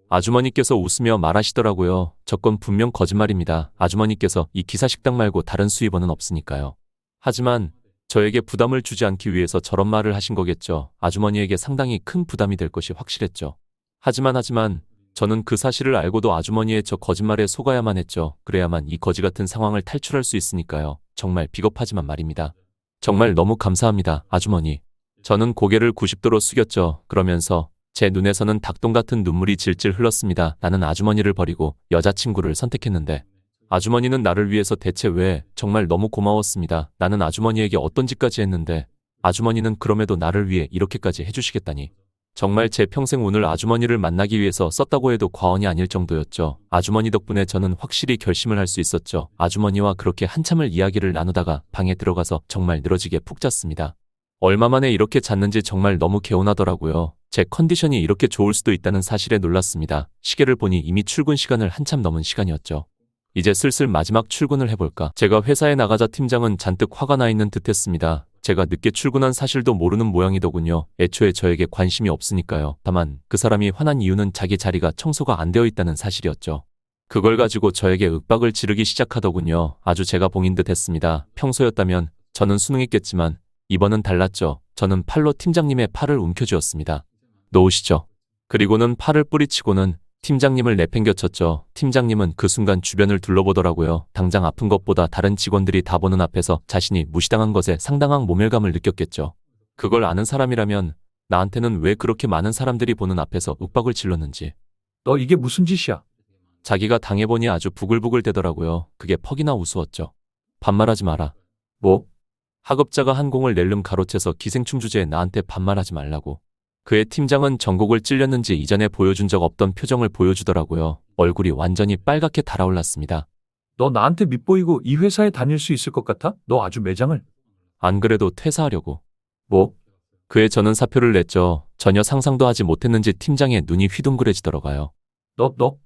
아주머니께서 웃으며 말하시더라고요. 저 건 분명 거짓말입니다. 아주머니께서 이 기사식당 말고 다른 수입원은 없으니까요. 하지만 저에게 부담을 주지 않기 위해서 저런 말을 하신 거겠죠. 아주머니에게 상당히 큰 부담이 될 것이 확실했죠. 하지만 저는 그 사실을 알고도 아주머니의 저 거짓말에 속아야만 했죠. 그래야만 이 거지 같은 상황을 탈출할 수 있으니까요. 정말 비겁하지만 말입니다. 정말 너무 감사합니다, 아주머니. 저는 고개를 90도로 숙였죠. 그러면서 제 눈에서는 닭똥 같은 눈물이 질질 흘렀습니다. 나는 아주머니를 버리고 여자친구를 선택했는데 아주머니는 나를 위해서 대체 왜? 정말 너무 고마웠습니다. 나는 아주머니에게 어떤 짓까지 했는데 아주머니는 그럼에도 나를 위해 이렇게까지 해주시겠다니. 정말 제 평생 운을 아주머니를 만나기 위해서 썼다고 해도 과언이 아닐 정도였죠. 아주머니 덕분에 저는 확실히 결심을 할 수 있었죠. 아주머니와 그렇게 한참을 이야기를 나누다가 방에 들어가서 정말 늘어지게 푹 잤습니다. 얼마 만에 이렇게 잤는지 정말 너무 개운하더라고요. 제 컨디션이 이렇게 좋을 수도 있다는 사실에 놀랐습니다. 시계를 보니 이미 출근 시간을 한참 넘은 시간이었죠. 이제 슬슬 마지막 출근을 해볼까. 제가 회사에 나가자 팀장은 잔뜩 화가 나 있는 듯 했습니다. 제가 늦게 출근한 사실도 모르는 모양이더군요. 애초에 저에게 관심이 없으니까요. 다만 그 사람이 화난 이유는 자기 자리가 청소가 안 되어 있다는 사실이었죠. 그걸 가지고 저에게 윽박을 지르기 시작하더군요. 아주 제가 봉인 듯 했습니다. 평소였다면 저는 순응했겠지만 이번은 달랐죠. 저는 팔로 팀장님의 팔을 움켜쥐었습니다. 놓으시죠. 그리고는 팔을 뿌리치고는 팀장님을 내팽겨쳤죠. 팀장님은 그 순간 주변을 둘러보더라고요. 당장 아픈 것보다 다른 직원들이 다 보는 앞에서 자신이 무시당한 것에 상당한 모멸감을 느꼈겠죠. 그걸 아는 사람이라면 나한테는 왜 그렇게 많은 사람들이 보는 앞에서 윽박을 질렀는지. 너 이게 무슨 짓이야? 자기가 당해보니 아주 부글부글 대더라고요. 그게 퍽이나 우스웠죠. 반말하지 마라. 뭐? 하급자가 한 공을 낼름 가로채서 기생충 주제에 나한테 반말하지 말라고. 그의 팀장은 전곡을 찔렸는지 이전에 보여준 적 없던 표정을 보여주더라고요. 얼굴이 완전히 빨갛게 달아올랐습니다. 너 나한테 밉보이고 이 회사에 다닐 수 있을 것 같아? 너 아주 매장을. 안 그래도 퇴사하려고. 뭐? 그에 저는 사표를 냈죠. 전혀 상상도 하지 못했는지 팀장의 눈이 휘둥그레지더라고요. 너?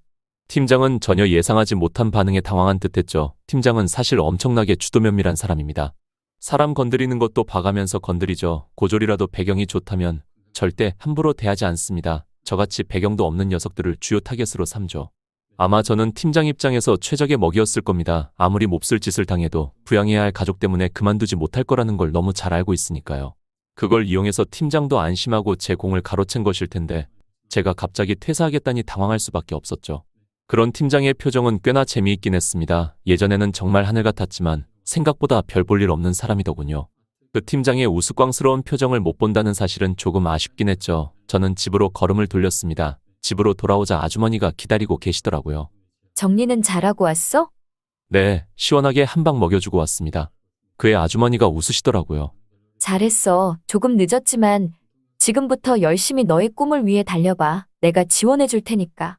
팀장은 전혀 예상하지 못한 반응에 당황한 듯했죠. 팀장은 사실 엄청나게 주도면밀한 사람입니다. 사람 건드리는 것도 봐가면서 건드리죠. 고졸이라도 배경이 좋다면 절대 함부로 대하지 않습니다. 저같이 배경도 없는 녀석들을 주요 타겟으로 삼죠. 아마 저는 팀장 입장에서 최적의 먹이였을 겁니다. 아무리 몹쓸 짓을 당해도 부양해야 할 가족 때문에 그만두지 못할 거라는 걸 너무 잘 알고 있으니까요. 그걸 이용해서 팀장도 안심하고 제 공을 가로챈 것일 텐데 제가 갑자기 퇴사하겠다니 당황할 수밖에 없었죠. 그런 팀장의 표정은 꽤나 재미있긴 했습니다. 예전에는 정말 하늘 같았지만 생각보다 별 볼 일 없는 사람이더군요. 그 팀장의 우스꽝스러운 표정을 못 본다는 사실은 조금 아쉽긴 했죠. 저는 집으로 걸음을 돌렸습니다. 집으로 돌아오자 아주머니가 기다리고 계시더라고요. 정리는 잘하고 왔어? 네, 시원하게 한 방 먹여주고 왔습니다. 그의 아주머니가 웃으시더라고요. 잘했어. 조금 늦었지만 지금부터 열심히 너의 꿈을 위해 달려봐. 내가 지원해 줄 테니까.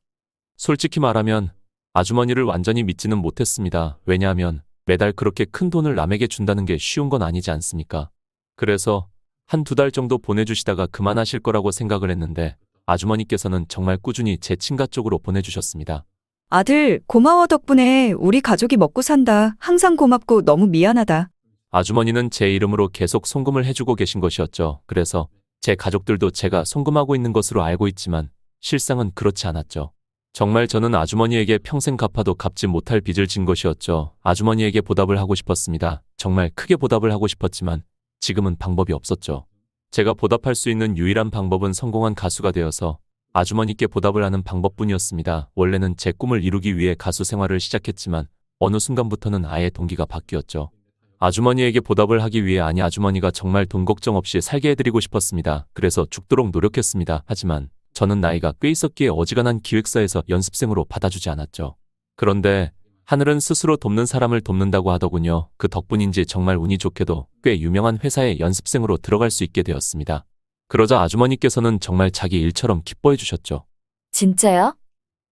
솔직히 말하면 아주머니를 완전히 믿지는 못했습니다. 왜냐하면 매달 그렇게 큰 돈을 남에게 준다는 게 쉬운 건 아니지 않습니까? 그래서 한 두 달 정도 보내주시다가 그만하실 거라고 생각을 했는데 아주머니께서는 정말 꾸준히 제 친가 쪽으로 보내주셨습니다. 아들, 고마워 덕분에 우리 가족이 먹고 산다. 항상 고맙고 너무 미안하다. 아주머니는 제 이름으로 계속 송금을 해주고 계신 것이었죠. 그래서 제 가족들도 제가 송금하고 있는 것으로 알고 있지만 실상은 그렇지 않았죠. 정말 저는 아주머니에게 평생 갚아도 갚지 못할 빚을 진 것이었죠. 아주머니에게 보답을 하고 싶었습니다. 정말 크게 보답을 하고 싶었지만 지금은 방법이 없었죠. 제가 보답할 수 있는 유일한 방법은 성공한 가수가 되어서 아주머니께 보답을 하는 방법뿐이었습니다. 원래는 제 꿈을 이루기 위해 가수 생활을 시작했지만 어느 순간부터는 아예 동기가 바뀌었죠. 아주머니에게 보답을 하기 위해 아주머니가 정말 돈 걱정 없이 살게 해드리고 싶었습니다. 그래서 죽도록 노력했습니다. 하지만 저는 나이가 꽤 있었기에 어지간한 기획사에서 연습생으로 받아주지 않았죠. 그런데 하늘은 스스로 돕는 사람을 돕는다고 하더군요. 그 덕분인지 정말 운이 좋게도 꽤 유명한 회사에 연습생으로 들어갈 수 있게 되었습니다. 그러자 아주머니께서는 정말 자기 일처럼 기뻐해 주셨죠. 진짜야?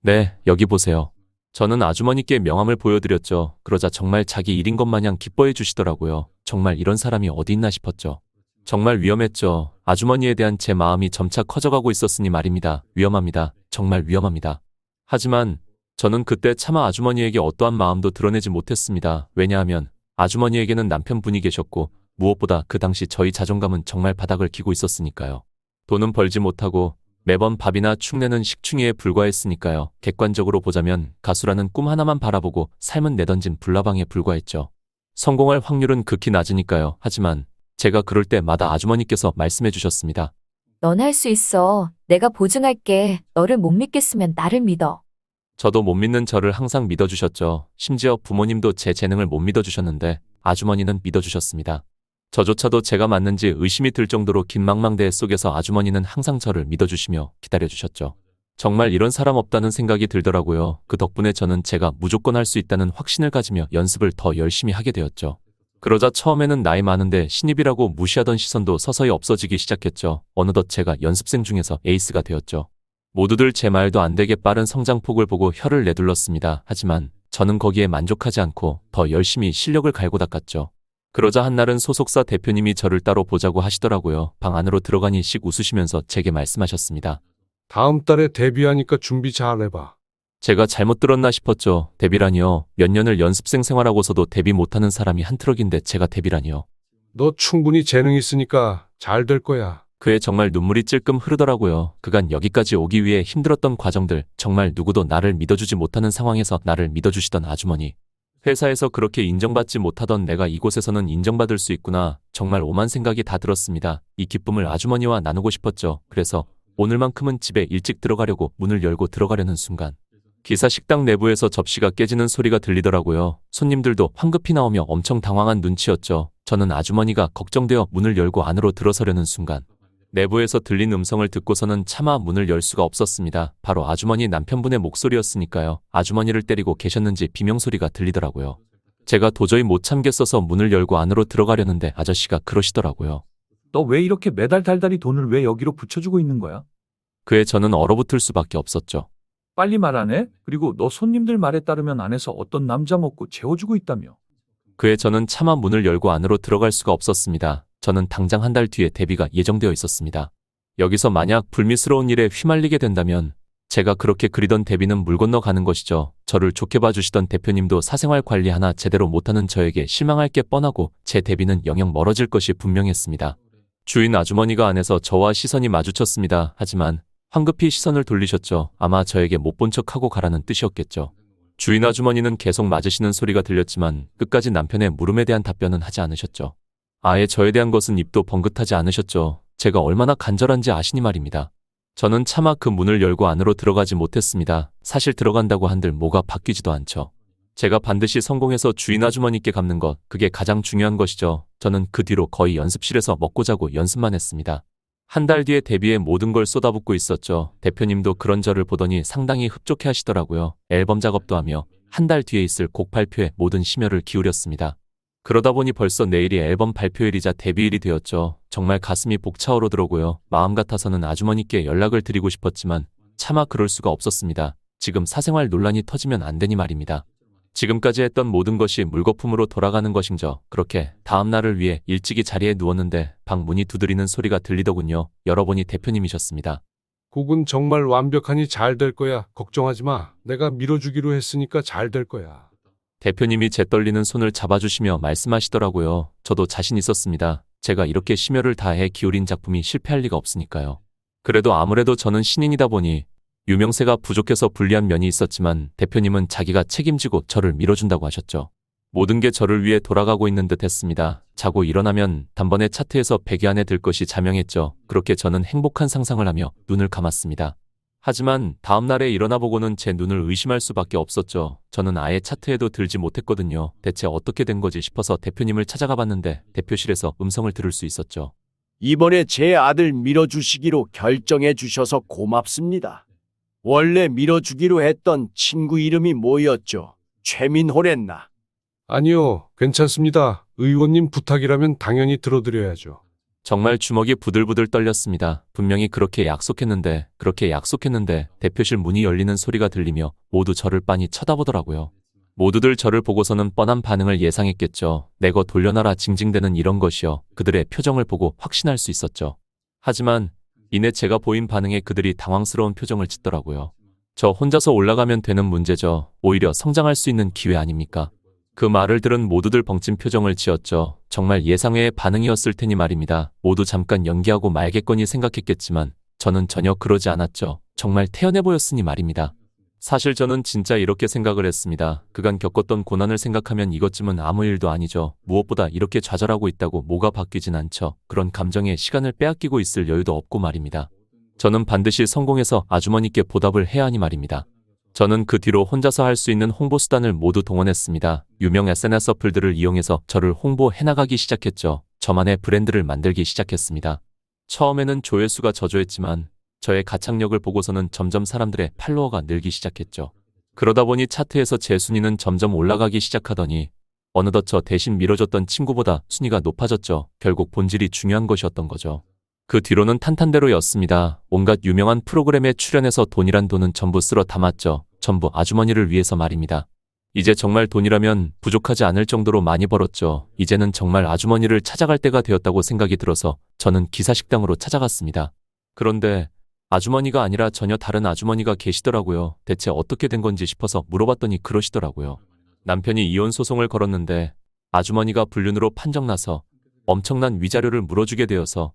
네, 여기 보세요. 저는 아주머니께 명함을 보여드렸죠. 그러자 정말 자기 일인 것 마냥 기뻐해 주시더라고요. 정말 이런 사람이 어디 있나 싶었죠. 정말 위험했죠. 아주머니에 대한 제 마음이 점차 커져가고 있었으니 말입니다. 위험합니다. 정말 위험합니다. 하지만 저는 그때 차마 아주머니에게 어떠한 마음도 드러내지 못했습니다. 왜냐하면 아주머니에게는 남편분이 계셨고 무엇보다 그 당시 저희 자존감은 정말 바닥을 기고 있었으니까요. 돈은 벌지 못하고 매번 밥이나 축내는 식충이에 불과했으니까요. 객관적으로 보자면 가수라는 꿈 하나만 바라보고 삶은 내던진 불나방에 불과했죠. 성공할 확률은 극히 낮으니까요. 하지만 제가 그럴 때마다 아주머니께서 말씀해 주셨습니다. 넌 할 수 있어. 내가 보증할게. 너를 못 믿겠으면 나를 믿어. 저도 못 믿는 저를 항상 믿어주셨죠. 심지어 부모님도 제 재능을 못 믿어주셨는데 아주머니는 믿어주셨습니다. 저조차도 제가 맞는지 의심이 들 정도로 긴 망망대해 속에서 아주머니는 항상 저를 믿어주시며 기다려주셨죠. 정말 이런 사람 없다는 생각이 들더라고요. 그 덕분에 저는 제가 무조건 할 수 있다는 확신을 가지며 연습을 더 열심히 하게 되었죠. 그러자 처음에는 나이 많은데 신입이라고 무시하던 시선도 서서히 없어지기 시작했죠. 어느덧 제가 연습생 중에서 에이스가 되었죠. 모두들 제 말도 안 되게 빠른 성장폭을 보고 혀를 내둘렀습니다. 하지만 저는 거기에 만족하지 않고 더 열심히 실력을 갈고 닦았죠. 그러자 한날은 소속사 대표님이 저를 따로 보자고 하시더라고요. 방 안으로 들어가니 씩 웃으시면서 제게 말씀하셨습니다. 다음 달에 데뷔하니까 준비 잘 해봐. 제가 잘못 들었나 싶었죠. 데뷔라니요. 몇 년을 연습생 생활하고서도 데뷔 못하는 사람이 한 트럭인데 제가 데뷔라니요. 너 충분히 재능 있으니까 잘 될 거야. 그에 정말 눈물이 찔끔 흐르더라고요. 그간 여기까지 오기 위해 힘들었던 과정들, 정말 누구도 나를 믿어주지 못하는 상황에서 나를 믿어주시던 아주머니. 회사에서 그렇게 인정받지 못하던 내가 이곳에서는 인정받을 수 있구나. 정말 오만 생각이 다 들었습니다. 이 기쁨을 아주머니와 나누고 싶었죠. 그래서 오늘만큼은 집에 일찍 들어가려고 문을 열고 들어가려는 순간 기사 식당 내부에서 접시가 깨지는 소리가 들리더라고요. 손님들도 황급히 나오며 엄청 당황한 눈치였죠. 저는 아주머니가 걱정되어 문을 열고 안으로 들어서려는 순간 내부에서 들린 음성을 듣고서는 차마 문을 열 수가 없었습니다. 바로 아주머니 남편분의 목소리였으니까요. 아주머니를 때리고 계셨는지 비명소리가 들리더라고요. 제가 도저히 못 참겠어서 문을 열고 안으로 들어가려는데 아저씨가 그러시더라고요. 너 왜 이렇게 매달 달달이 돈을 왜 여기로 붙여주고 있는 거야? 그에 저는 얼어붙을 수밖에 없었죠. 빨리 말 안 해? 그리고 너 손님들 말에 따르면 안에서 어떤 남자 먹고 재워주고 있다며. 그에 저는 차마 문을 열고 안으로 들어갈 수가 없었습니다. 저는 당장 한 달 뒤에 데뷔가 예정되어 있었습니다. 여기서 만약 불미스러운 일에 휘말리게 된다면 제가 그렇게 그리던 데뷔는 물 건너 가는 것이죠. 저를 좋게 봐주시던 대표님도 사생활 관리 하나 제대로 못하는 저에게 실망할 게 뻔하고 제 데뷔는 영영 멀어질 것이 분명했습니다. 주인 아주머니가 안에서 저와 시선이 마주쳤습니다. 하지만 황급히 시선을 돌리셨죠. 아마 저에게 못 본 척하고 가라는 뜻이었겠죠. 주인 아주머니는 계속 맞으시는 소리가 들렸지만 끝까지 남편의 물음에 대한 답변은 하지 않으셨죠. 아예 저에 대한 것은 입도 번긋하지 않으셨죠. 제가 얼마나 간절한지 아시니 말입니다. 저는 차마 그 문을 열고 안으로 들어가지 못했습니다. 사실 들어간다고 한들 뭐가 바뀌지도 않죠. 제가 반드시 성공해서 주인 아주머니께 갚는 것, 그게 가장 중요한 것이죠. 저는 그 뒤로 거의 연습실에서 먹고 자고 연습만 했습니다. 한 달 뒤에 데뷔에 모든 걸 쏟아붓고 있었죠. 대표님도 그런 저를 보더니 상당히 흡족해 하시더라고요. 앨범 작업도 하며 한 달 뒤에 있을 곡 발표에 모든 심혈을 기울였습니다. 그러다 보니 벌써 내일이 앨범 발표일이자 데뷔일이 되었죠. 정말 가슴이 벅차오르더라고요. 마음 같아서는 아주머니께 연락을 드리고 싶었지만 차마 그럴 수가 없었습니다. 지금 사생활 논란이 터지면 안 되니 말입니다. 지금까지 했던 모든 것이 물거품으로 돌아가는 것인저. 그렇게 다음 날을 위해 일찍이 자리에 누웠는데 방 문이 두드리는 소리가 들리더군요. 열어보니 대표님이셨습니다. 곡은 정말 완벽하니 잘 될 거야. 걱정하지 마. 내가 밀어주기로 했으니까 잘 될 거야. 대표님이 제 떨리는 손을 잡아주시며 말씀하시더라고요. 저도 자신 있었습니다. 제가 이렇게 심혈을 다해 기울인 작품이 실패할 리가 없으니까요. 그래도 아무래도 저는 신인이다 보니 유명세가 부족해서 불리한 면이 있었지만 대표님은 자기가 책임지고 저를 밀어준다고 하셨죠. 모든 게 저를 위해 돌아가고 있는 듯 했습니다. 자고 일어나면 단번에 차트에서 100위 안에 들 것이 자명했죠. 그렇게 저는 행복한 상상을 하며 눈을 감았습니다. 하지만 다음 날에 일어나 보고는 제 눈을 의심할 수밖에 없었죠. 저는 아예 차트에도 들지 못했거든요. 대체 어떻게 된 거지 싶어서 대표님을 찾아가 봤는데 대표실에서 음성을 들을 수 있었죠. 이번에 제 아들 밀어주시기로 결정해 주셔서 고맙습니다. 원래 밀어주기로 했던 친구 이름이 뭐였죠? 최민호랬나? 아니요, 괜찮습니다. 의원님 부탁이라면 당연히 들어드려야죠. 정말 주먹이 부들부들 떨렸습니다. 분명히 그렇게 약속했는데 대표실 문이 열리는 소리가 들리며 모두 저를 빤히 쳐다보더라고요. 모두들 저를 보고서는 뻔한 반응을 예상했겠죠. 내거 돌려놔라 징징대는 이런 것이요. 그들의 표정을 보고 확신할 수 있었죠. 하지만 이내 제가 보인 반응에 그들이 당황스러운 표정을 짓더라고요. 저 혼자서 올라가면 되는 문제죠. 오히려 성장할 수 있는 기회 아닙니까? 그 말을 들은 모두들 벙찐 표정을 지었죠. 정말 예상외의 반응이었을 테니 말입니다. 모두 잠깐 연기하고 말겠거니 생각했겠지만 저는 전혀 그러지 않았죠. 정말 태연해 보였으니 말입니다. 사실 저는 진짜 이렇게 생각을 했습니다. 그간 겪었던 고난을 생각하면 이것쯤은 아무 일도 아니죠. 무엇보다 이렇게 좌절하고 있다고 뭐가 바뀌진 않죠. 그런 감정에 시간을 빼앗기고 있을 여유도 없고 말입니다. 저는 반드시 성공해서 아주머니께 보답을 해야 하니 말입니다. 저는 그 뒤로 혼자서 할 수 있는 홍보 수단을 모두 동원했습니다. 유명 SNS 어플들을 이용해서 저를 홍보해 나가기 시작했죠. 저만의 브랜드를 만들기 시작했습니다. 처음에는 조회수가 저조했지만 저의 가창력을 보고서는 점점 사람들의 팔로워가 늘기 시작했죠. 그러다 보니 차트에서 제 순위는 점점 올라가기 시작하더니 어느덧 저 대신 밀어줬던 친구보다 순위가 높아졌죠. 결국 본질이 중요한 것이었던 거죠. 그 뒤로는 탄탄대로였습니다. 온갖 유명한 프로그램에 출연해서 돈이란 돈은 전부 쓸어 담았죠. 전부 아주머니를 위해서 말입니다. 이제 정말 돈이라면 부족하지 않을 정도로 많이 벌었죠. 이제는 정말 아주머니를 찾아갈 때가 되었다고 생각이 들어서 저는 기사식당으로 찾아갔습니다. 그런데 아주머니가 아니라 전혀 다른 아주머니가 계시더라고요. 대체 어떻게 된 건지 싶어서 물어봤더니 그러시더라고요. 남편이 이혼 소송을 걸었는데 아주머니가 불륜으로 판정나서 엄청난 위자료를 물어주게 되어서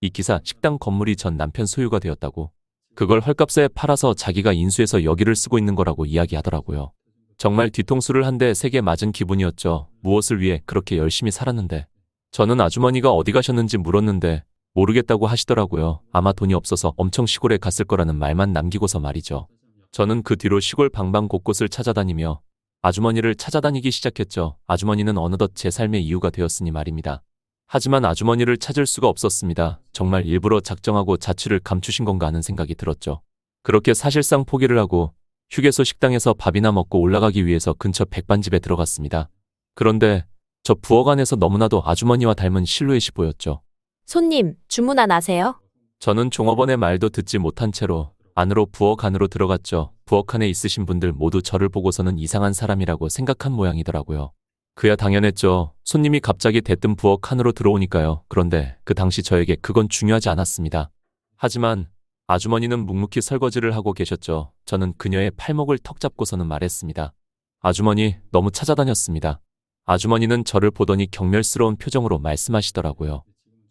이 기사 식당 건물이 전 남편 소유가 되었다고. 그걸 헐값에 팔아서 자기가 인수해서 여기를 쓰고 있는 거라고 이야기하더라고요. 정말 뒤통수를 한 대 세게 맞은 기분이었죠. 무엇을 위해 그렇게 열심히 살았는데. 저는 아주머니가 어디 가셨는지 물었는데 모르겠다고 하시더라고요. 아마 돈이 없어서 엄청 시골에 갔을 거라는 말만 남기고서 말이죠. 저는 그 뒤로 시골 방방 곳곳을 찾아다니며 아주머니를 찾아다니기 시작했죠. 아주머니는 어느덧 제 삶의 이유가 되었으니 말입니다. 하지만 아주머니를 찾을 수가 없었습니다. 정말 일부러 작정하고 자취를 감추신 건가 하는 생각이 들었죠. 그렇게 사실상 포기를 하고 휴게소 식당에서 밥이나 먹고 올라가기 위해서 근처 백반집에 들어갔습니다. 그런데 저 부엌 안에서 너무나도 아주머니와 닮은 실루엣이 보였죠. 손님, 주문 안 하세요? 저는 종업원의 말도 듣지 못한 채로 안으로 부엌 안으로 들어갔죠. 부엌 안에 있으신 분들 모두 저를 보고서는 이상한 사람이라고 생각한 모양이더라고요. 그야 당연했죠. 손님이 갑자기 대뜸 부엌 안으로 들어오니까요. 그런데 그 당시 저에게 그건 중요하지 않았습니다. 하지만 아주머니는 묵묵히 설거지를 하고 계셨죠. 저는 그녀의 팔목을 턱 잡고서는 말했습니다. 아주머니, 너무 찾아다녔습니다. 아주머니는 저를 보더니 경멸스러운 표정으로 말씀하시더라고요.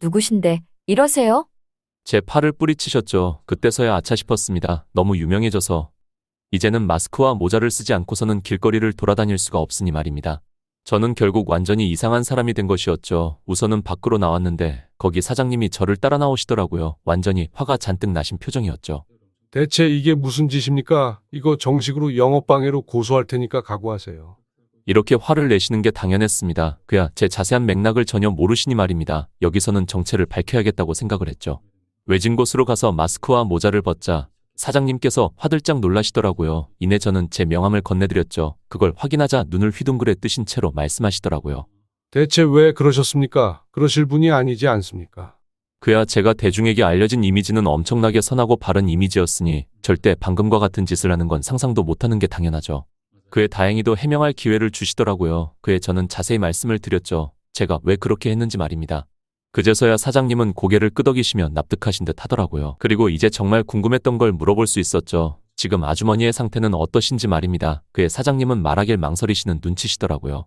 누구신데 이러세요? 제 팔을 뿌리치셨죠. 그때서야 아차 싶었습니다. 너무 유명해져서 이제는 마스크와 모자를 쓰지 않고서는 길거리를 돌아다닐 수가 없으니 말입니다. 저는 결국 완전히 이상한 사람이 된 것이었죠. 우선은 밖으로 나왔는데 거기 사장님이 저를 따라 나오시더라고요. 완전히 화가 잔뜩 나신 표정이었죠. 대체 이게 무슨 짓입니까? 이거 정식으로 영업방해로 고소할 테니까 각오하세요. 이렇게 화를 내시는 게 당연했습니다. 그야 제 자세한 맥락을 전혀 모르시니 말입니다. 여기서는 정체를 밝혀야겠다고 생각을 했죠. 외진 곳으로 가서 마스크와 모자를 벗자 사장님께서 화들짝 놀라시더라고요. 이내 저는 제 명함을 건네드렸죠. 그걸 확인하자 눈을 휘둥그레 뜨신 채로 말씀하시더라고요. 대체 왜 그러셨습니까? 그러실 분이 아니지 않습니까? 그야 제가 대중에게 알려진 이미지는 엄청나게 선하고 바른 이미지였으니 절대 방금과 같은 짓을 하는 건 상상도 못하는 게 당연하죠. 그에 다행히도 해명할 기회를 주시더라고요. 그에 저는 자세히 말씀을 드렸죠. 제가 왜 그렇게 했는지 말입니다. 그제서야 사장님은 고개를 끄덕이시며 납득하신 듯 하더라고요. 그리고 이제 정말 궁금했던 걸 물어볼 수 있었죠. 지금 아주머니의 상태는 어떠신지 말입니다. 그의 사장님은 말하길 망설이시는 눈치시더라고요.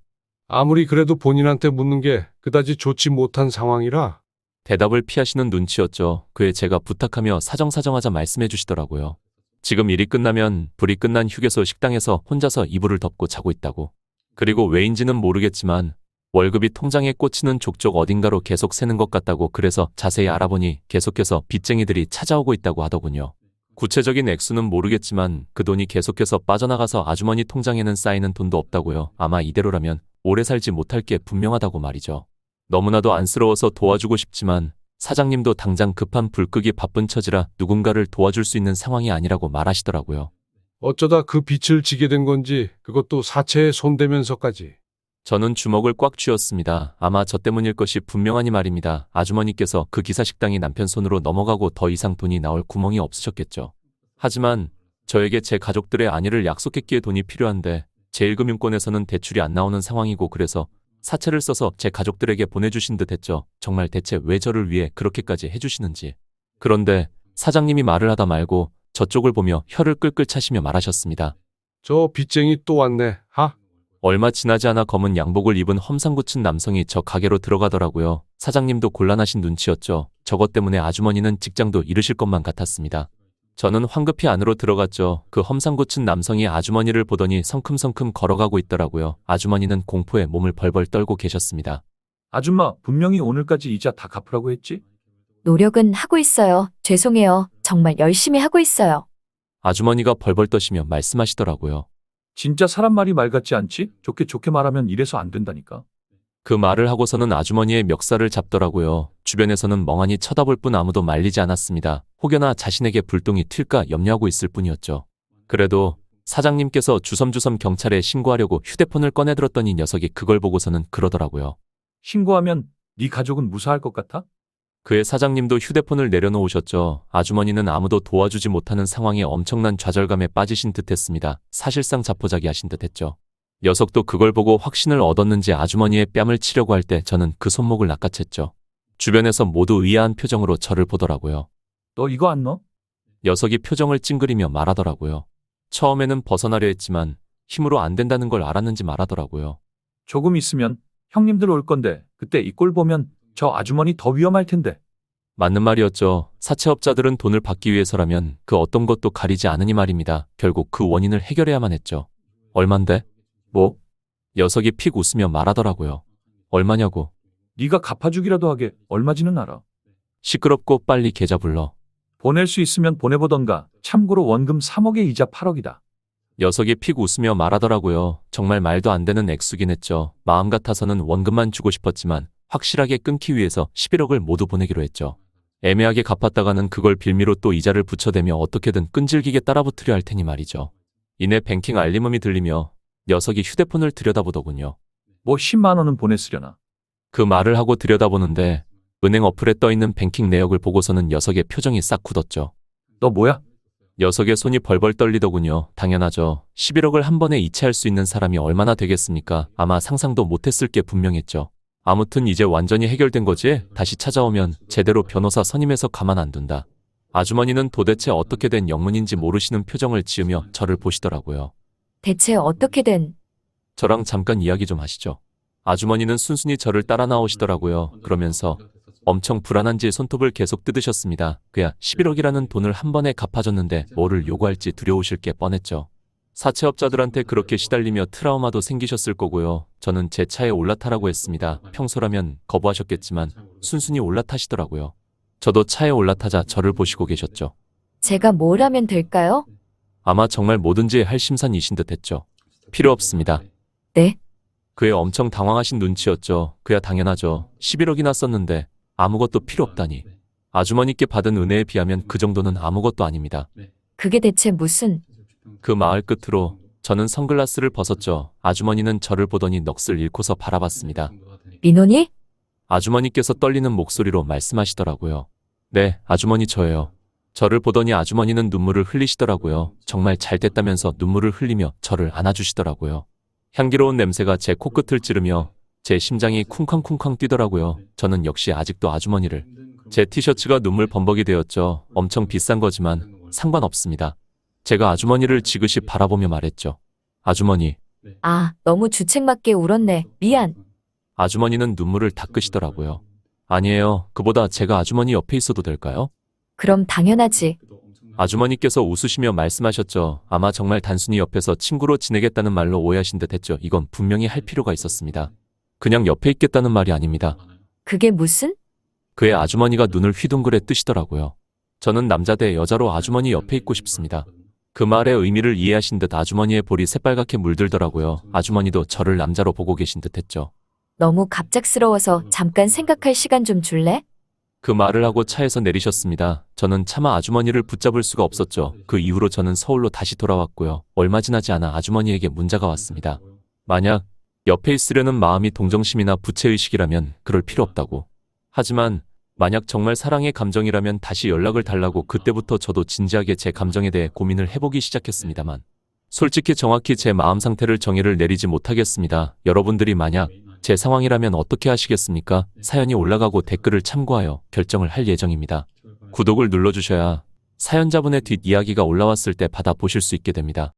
아무리 그래도 본인한테 묻는 게 그다지 좋지 못한 상황이라. 대답을 피하시는 눈치였죠. 그에 제가 부탁하며 사정사정하자 말씀해 주시더라고요. 지금 일이 끝나면 불이 끝난 휴게소 식당에서 혼자서 이불을 덮고 자고 있다고. 그리고 왜인지는 모르겠지만 월급이 통장에 꽂히는 족족 어딘가로 계속 새는 것 같다고. 그래서 자세히 알아보니 계속해서 빚쟁이들이 찾아오고 있다고 하더군요. 구체적인 액수는 모르겠지만 그 돈이 계속해서 빠져나가서 아주머니 통장에는 쌓이는 돈도 없다고요. 아마 이대로라면 오래 살지 못할 게 분명하다고 말이죠. 너무나도 안쓰러워서 도와주고 싶지만 사장님도 당장 급한 불 끄기 바쁜 처지라 누군가를 도와줄 수 있는 상황이 아니라고 말하시더라고요. 어쩌다 그 빛을 지게 된 건지 그것도 사체에 손대면서까지. 저는 주먹을 꽉 쥐었습니다. 아마 저 때문일 것이 분명하니 말입니다. 아주머니께서 그 기사 식당이 남편 손으로 넘어가고 더 이상 돈이 나올 구멍이 없으셨겠죠. 하지만 저에게 제 가족들의 안위를 약속했기에 돈이 필요한데 제1금융권에서는 대출이 안 나오는 상황이고 그래서 사채를 써서 제 가족들에게 보내주신 듯 했죠. 정말 대체 왜 저를 위해 그렇게까지 해주시는지. 그런데 사장님이 말을 하다 말고 저쪽을 보며 혀를 끌끌 차시며 말하셨습니다. 저 빚쟁이 또 왔네. 하? 얼마 지나지 않아 검은 양복을 입은 험상궂은 남성이 저 가게로 들어가더라고요. 사장님도 곤란하신 눈치였죠. 저것 때문에 아주머니는 직장도 잃으실 것만 같았습니다. 저는 황급히 안으로 들어갔죠. 그 험상궂은 남성이 아주머니를 보더니 성큼성큼 걸어가고 있더라고요. 아주머니는 공포에 몸을 벌벌 떨고 계셨습니다. 아줌마, 분명히 오늘까지 이자 다 갚으라고 했지? 노력은 하고 있어요. 죄송해요. 정말 열심히 하고 있어요. 아주머니가 벌벌 떠시며 말씀하시더라고요. 진짜 사람 말이 말 같지 않지? 좋게 말하면 이래서 안 된다니까. 그 말을 하고서는 아주머니의 멱살을 잡더라고요. 주변에서는 멍하니 쳐다볼 뿐 아무도 말리지 않았습니다. 혹여나 자신에게 불똥이 튈까 염려하고 있을 뿐이었죠. 그래도 사장님께서 주섬주섬 경찰에 신고하려고 휴대폰을 꺼내들었더니 녀석이 그걸 보고서는 그러더라고요. 신고하면 네 가족은 무사할 것 같아? 그의 사장님도 휴대폰을 내려놓으셨죠. 아주머니는 아무도 도와주지 못하는 상황에 엄청난 좌절감에 빠지신 듯했습니다. 사실상 자포자기하신 듯했죠. 녀석도 그걸 보고 확신을 얻었는지 아주머니의 뺨을 치려고 할 때 저는 그 손목을 낚아챘죠. 주변에서 모두 의아한 표정으로 저를 보더라고요. 너 이거 안 넣어? 녀석이 표정을 찡그리며 말하더라고요. 처음에는 벗어나려 했지만 힘으로 안 된다는 걸 알았는지 말하더라고요. 조금 있으면 형님들 올 건데 그때 이 꼴 보면 저 아주머니 더 위험할 텐데. 맞는 말이었죠. 사채업자들은 돈을 받기 위해서라면 그 어떤 것도 가리지 않으니 말입니다. 결국 그 원인을 해결해야만 했죠. 얼만데? 뭐? 녀석이 픽 웃으며 말하더라고요. 얼마냐고. 네가 갚아주기라도 하게 얼마지는 알아. 시끄럽고 빨리 계좌 불러. 보낼 수 있으면 보내보던가. 참고로 원금 3억에 이자 8억이다. 녀석이 픽 웃으며 말하더라고요. 정말 말도 안 되는 액수긴 했죠. 마음 같아서는 원금만 주고 싶었지만 확실하게 끊기 위해서 11억을 모두 보내기로 했죠. 애매하게 갚았다가는 그걸 빌미로 또 이자를 붙여대며 어떻게든 끈질기게 따라붙으려 할 테니 말이죠. 이내 뱅킹 알림음이 들리며 녀석이 휴대폰을 들여다보더군요. 뭐 10만 원은 보냈으려나. 그 말을 하고 들여다보는데 은행 어플에 떠있는 뱅킹 내역을 보고서는 녀석의 표정이 싹 굳었죠. 너 뭐야? 녀석의 손이 벌벌 떨리더군요. 당연하죠. 11억을 한 번에 이체할 수 있는 사람이 얼마나 되겠습니까? 아마 상상도 못했을 게 분명했죠. 아무튼 이제 완전히 해결된 거지? 다시 찾아오면 제대로 변호사 선임해서 가만 안 둔다. 아주머니는 도대체 어떻게 된 영문인지 모르시는 표정을 지으며 저를 보시더라고요. 대체 어떻게 된? 저랑 잠깐 이야기 좀 하시죠. 아주머니는 순순히 저를 따라 나오시더라고요. 그러면서 엄청 불안한지 손톱을 계속 뜯으셨습니다. 그야 11억이라는 돈을 한 번에 갚아줬는데 뭐를 요구할지 두려우실 게 뻔했죠. 사채업자들한테 그렇게 시달리며 트라우마도 생기셨을 거고요. 저는 제 차에 올라타라고 했습니다. 평소라면 거부하셨겠지만 순순히 올라타시더라고요. 저도 차에 올라타자 저를 보시고 계셨죠. 제가 뭘 하면 될까요? 아마 정말 뭐든지 할 심산이신 듯했죠. 필요 없습니다. 네? 그의 엄청 당황하신 눈치였죠. 그야 당연하죠. 11억이나 썼는데 아무것도 필요 없다니. 아주머니께 받은 은혜에 비하면 그 정도는 아무것도 아닙니다. 그게 대체 무슨? 그 마을 끝으로 저는 선글라스를 벗었죠. 아주머니는 저를 보더니 넋을 잃고서 바라봤습니다. 민원이? 아주머니께서 떨리는 목소리로 말씀하시더라고요. 네, 아주머니 저예요. 저를 보더니 아주머니는 눈물을 흘리시더라고요. 정말 잘 됐다면서 눈물을 흘리며 저를 안아주시더라고요. 향기로운 냄새가 제 코끝을 찌르며 제 심장이 쿵쾅쿵쾅 뛰더라고요. 저는 역시 아직도 아주머니를. 제 티셔츠가 눈물 범벅이 되었죠. 엄청 비싼 거지만 상관없습니다. 제가 아주머니를 지그시 바라보며 말했죠. 아주머니. 아, 너무 주책맞게 울었네. 미안. 아주머니는 눈물을 닦으시더라고요. 아니에요. 그보다 제가 아주머니 옆에 있어도 될까요? 그럼 당연하지. 아주머니께서 웃으시며 말씀하셨죠. 아마 정말 단순히 옆에서 친구로 지내겠다는 말로 오해하신 듯 했죠. 이건 분명히 할 필요가 있었습니다. 그냥 옆에 있겠다는 말이 아닙니다. 그게 무슨? 그의 아주머니가 눈을 휘둥그레 뜨시더라고요. 저는 남자 대 여자로 아주머니 옆에 있고 싶습니다. 그 말의 의미를 이해하신 듯 아주머니의 볼이 새빨갛게 물들더라고요. 아주머니도 저를 남자로 보고 계신 듯 했죠. 너무 갑작스러워서 잠깐 생각할 시간 좀 줄래? 그 말을 하고 차에서 내리셨습니다. 저는 차마 아주머니를 붙잡을 수가 없었죠. 그 이후로 저는 서울로 다시 돌아왔고요. 얼마 지나지 않아 아주머니에게 문자가 왔습니다. 만약 옆에 있으려는 마음이 동정심이나 부채의식이라면 그럴 필요 없다고. 하지만 만약 정말 사랑의 감정이라면 다시 연락을 달라고. 그때부터 저도 진지하게 제 감정에 대해 고민을 해보기 시작했습니다만 솔직히 정확히 제 마음 상태를 정의를 내리지 못하겠습니다. 여러분들이 만약 제 상황이라면 어떻게 하시겠습니까? 사연이 올라가고 댓글을 참고하여 결정을 할 예정입니다. 구독을 눌러주셔야 사연자분의 뒷이야기가 올라왔을 때 받아보실 수 있게 됩니다.